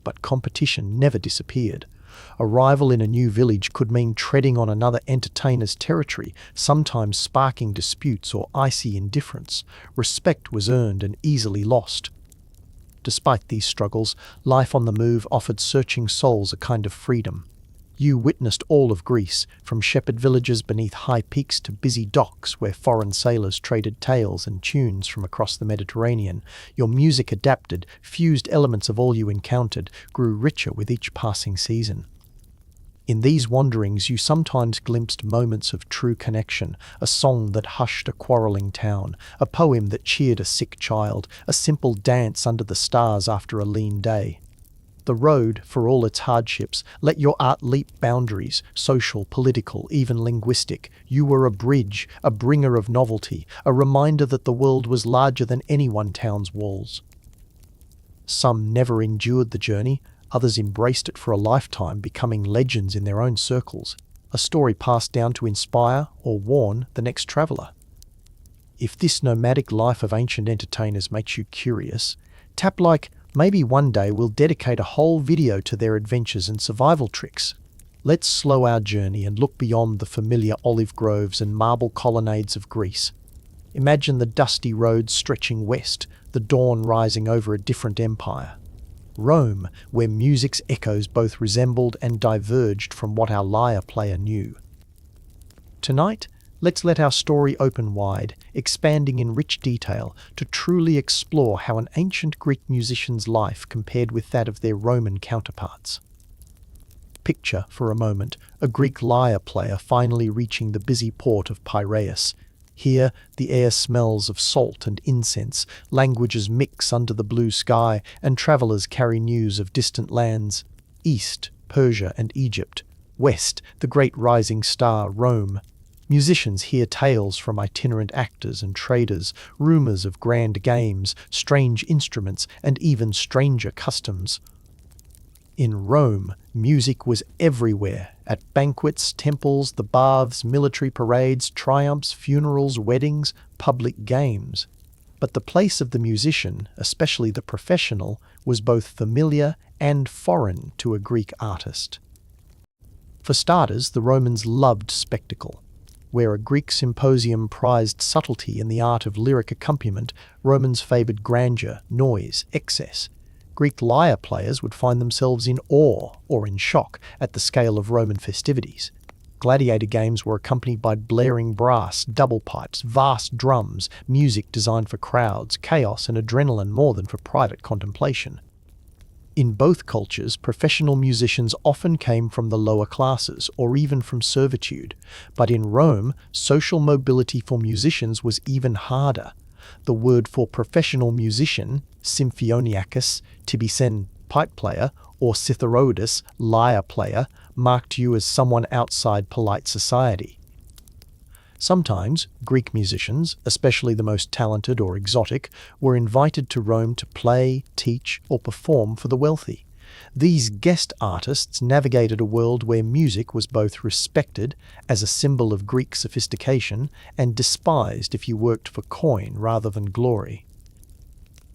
But competition never disappeared. Arrival in a new village could mean treading on another entertainer's territory, sometimes sparking disputes or icy indifference. Respect was earned and easily lost. Despite these struggles, life on the move offered searching souls a kind of freedom. You witnessed all of Greece, from shepherd villages beneath high peaks to busy docks where foreign sailors traded tales and tunes from across the Mediterranean. Your music adapted, fused elements of all you encountered, grew richer with each passing season. In these wanderings you sometimes glimpsed moments of true connection, a song that hushed a quarrelling town, a poem that cheered a sick child, a simple dance under the stars after a lean day. The road, for all its hardships, let your art leap boundaries, social, political, even linguistic. You were a bridge, a bringer of novelty, a reminder that the world was larger than any one town's walls. Some never endured the journey, others embraced it for a lifetime, becoming legends in their own circles, a story passed down to inspire or warn the next traveller. If this nomadic life of ancient entertainers makes you curious, tap like. Maybe one day we'll dedicate a whole video to their adventures and survival tricks. Let's slow our journey and look beyond the familiar olive groves and marble colonnades of Greece. Imagine the dusty roads stretching west, the dawn rising over a different empire. Rome, where music's echoes both resembled and diverged from what our lyre player knew. Tonight, let's let our story open wide, expanding in rich detail to truly explore how an ancient Greek musician's life compared with that of their Roman counterparts. Picture, for a moment, a Greek lyre player finally reaching the busy port of Piraeus. Here, the air smells of salt and incense, languages mix under the blue sky, and travellers carry news of distant lands. East, Persia and Egypt. West, the great rising star, Rome. Musicians hear tales from itinerant actors and traders, rumours of grand games, strange instruments, and even stranger customs. In Rome, music was everywhere, at banquets, temples, the baths, military parades, triumphs, funerals, weddings, public games. But the place of the musician, especially the professional, was both familiar and foreign to a Greek artist. For starters, the Romans loved spectacle. Where a Greek symposium prized subtlety in the art of lyric accompaniment, Romans favoured grandeur, noise, excess. Greek lyre players would find themselves in awe or in shock at the scale of Roman festivities. Gladiator games were accompanied by blaring brass, double pipes, vast drums, music designed for crowds, chaos and adrenaline more than for private contemplation. In both cultures, professional musicians often came from the lower classes or even from servitude. But in Rome, social mobility for musicians was even harder. The word for professional musician, symphoniacus, tibicen, pipe player, or citherodus, lyre player, marked you as someone outside polite society. Sometimes, Greek musicians, especially the most talented or exotic, were invited to Rome to play, teach, or perform for the wealthy. These guest artists navigated a world where music was both respected as a symbol of Greek sophistication and despised if you worked for coin rather than glory.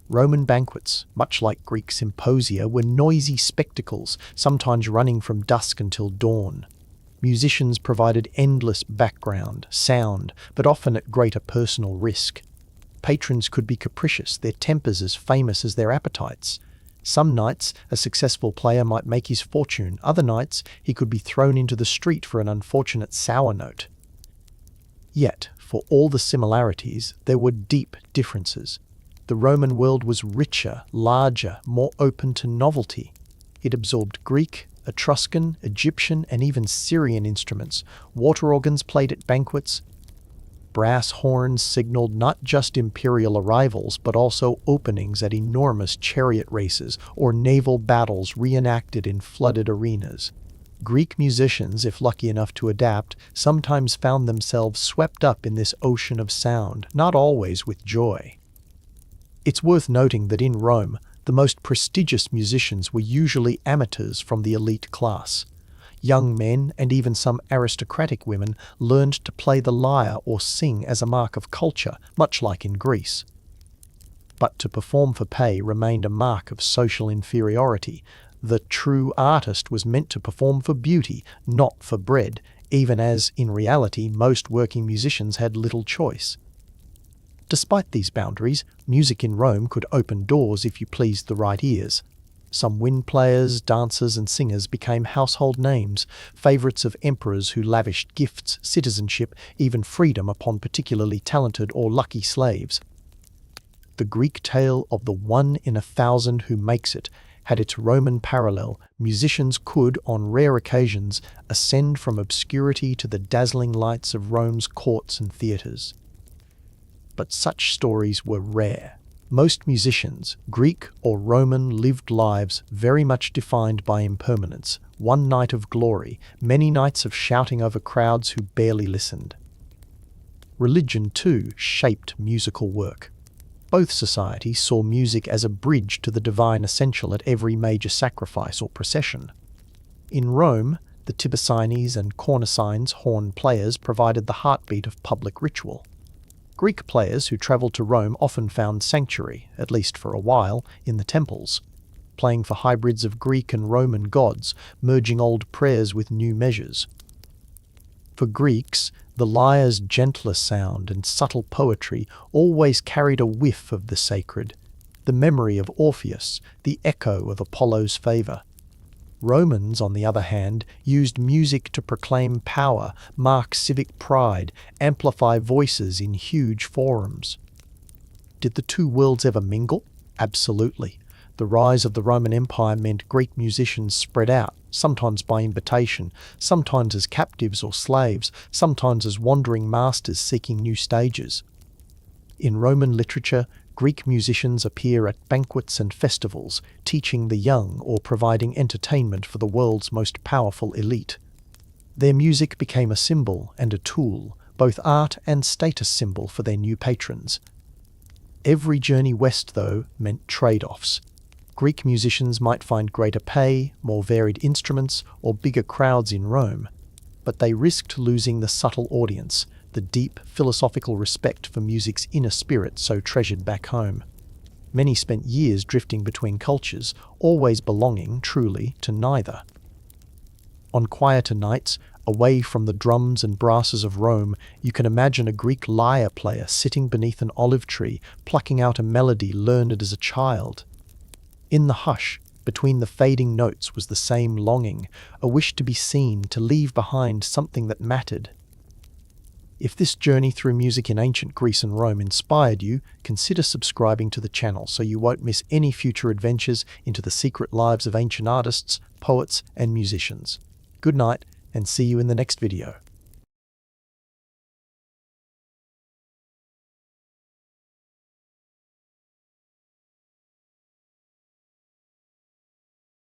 Roman banquets, much like Greek symposia, were noisy spectacles, sometimes running from dusk until dawn. Musicians provided endless background, sound, but often at greater personal risk. Patrons could be capricious, their tempers as famous as their appetites. Some nights, a successful player might make his fortune. Other nights, he could be thrown into the street for an unfortunate sour note. Yet, for all the similarities, there were deep differences. The Roman world was richer, larger, more open to novelty. It absorbed Greek, Etruscan, Egyptian, and even Syrian instruments, water organs played at banquets, brass horns signaled not just imperial arrivals but also openings at enormous chariot races or naval battles reenacted in flooded arenas. Greek musicians, if lucky enough to adapt, sometimes found themselves swept up in this ocean of sound, not always with joy. It's worth noting that in Rome, the most prestigious musicians were usually amateurs from the elite class. Young men and even some aristocratic women learned to play the lyre or sing as a mark of culture, much like in Greece. But to perform for pay remained a mark of social inferiority. The true artist was meant to perform for beauty, not for bread, even as, in reality, most working musicians had little choice. Despite these boundaries, music in Rome could open doors if you pleased the right ears. Some wind players, dancers, and singers became household names, favourites of emperors who lavished gifts, citizenship, even freedom upon particularly talented or lucky slaves. The Greek tale of the 1 in 1,000 who makes it had its Roman parallel. Musicians could, on rare occasions, ascend from obscurity to the dazzling lights of Rome's courts and theatres. But such stories were rare. Most musicians, Greek or Roman, lived lives very much defined by impermanence. One night of glory, many nights of shouting over crowds who barely listened. Religion, too, shaped musical work. Both societies saw music as a bridge to the divine essential at every major sacrifice or procession. In Rome, the tibicines and cornicines, horn players, provided the heartbeat of public ritual. Greek players who travelled to Rome often found sanctuary, at least for a while, in the temples, playing for hybrids of Greek and Roman gods, merging old prayers with new measures. For Greeks, the lyre's gentler sound and subtle poetry always carried a whiff of the sacred, the memory of Orpheus, the echo of Apollo's favour. Romans, on the other hand, used music to proclaim power, mark civic pride, amplify voices in huge forums. Did the two worlds ever mingle? Absolutely. The rise of the Roman Empire meant Greek musicians spread out, sometimes by invitation, sometimes as captives or slaves, sometimes as wandering masters seeking new stages. In Roman literature, Greek musicians appear at banquets and festivals, teaching the young or providing entertainment for the world's most powerful elite. Their music became a symbol and a tool, both art and status symbol for their new patrons. Every journey west, though, meant trade-offs. Greek musicians might find greater pay, more varied instruments, or bigger crowds in Rome, but they risked losing the subtle audience, the deep philosophical respect for music's inner spirit so treasured back home. Many spent years drifting between cultures, always belonging, truly, to neither. On quieter nights, away from the drums and brasses of Rome, you can imagine a Greek lyre player sitting beneath an olive tree, plucking out a melody learned as a child. In the hush, between the fading notes, was the same longing, a wish to be seen, to leave behind something that mattered. If this journey through music in ancient Greece and Rome inspired you, consider subscribing to the channel so you won't miss any future adventures into the secret lives of ancient artists, poets, and musicians. Good night, and see you in the next video.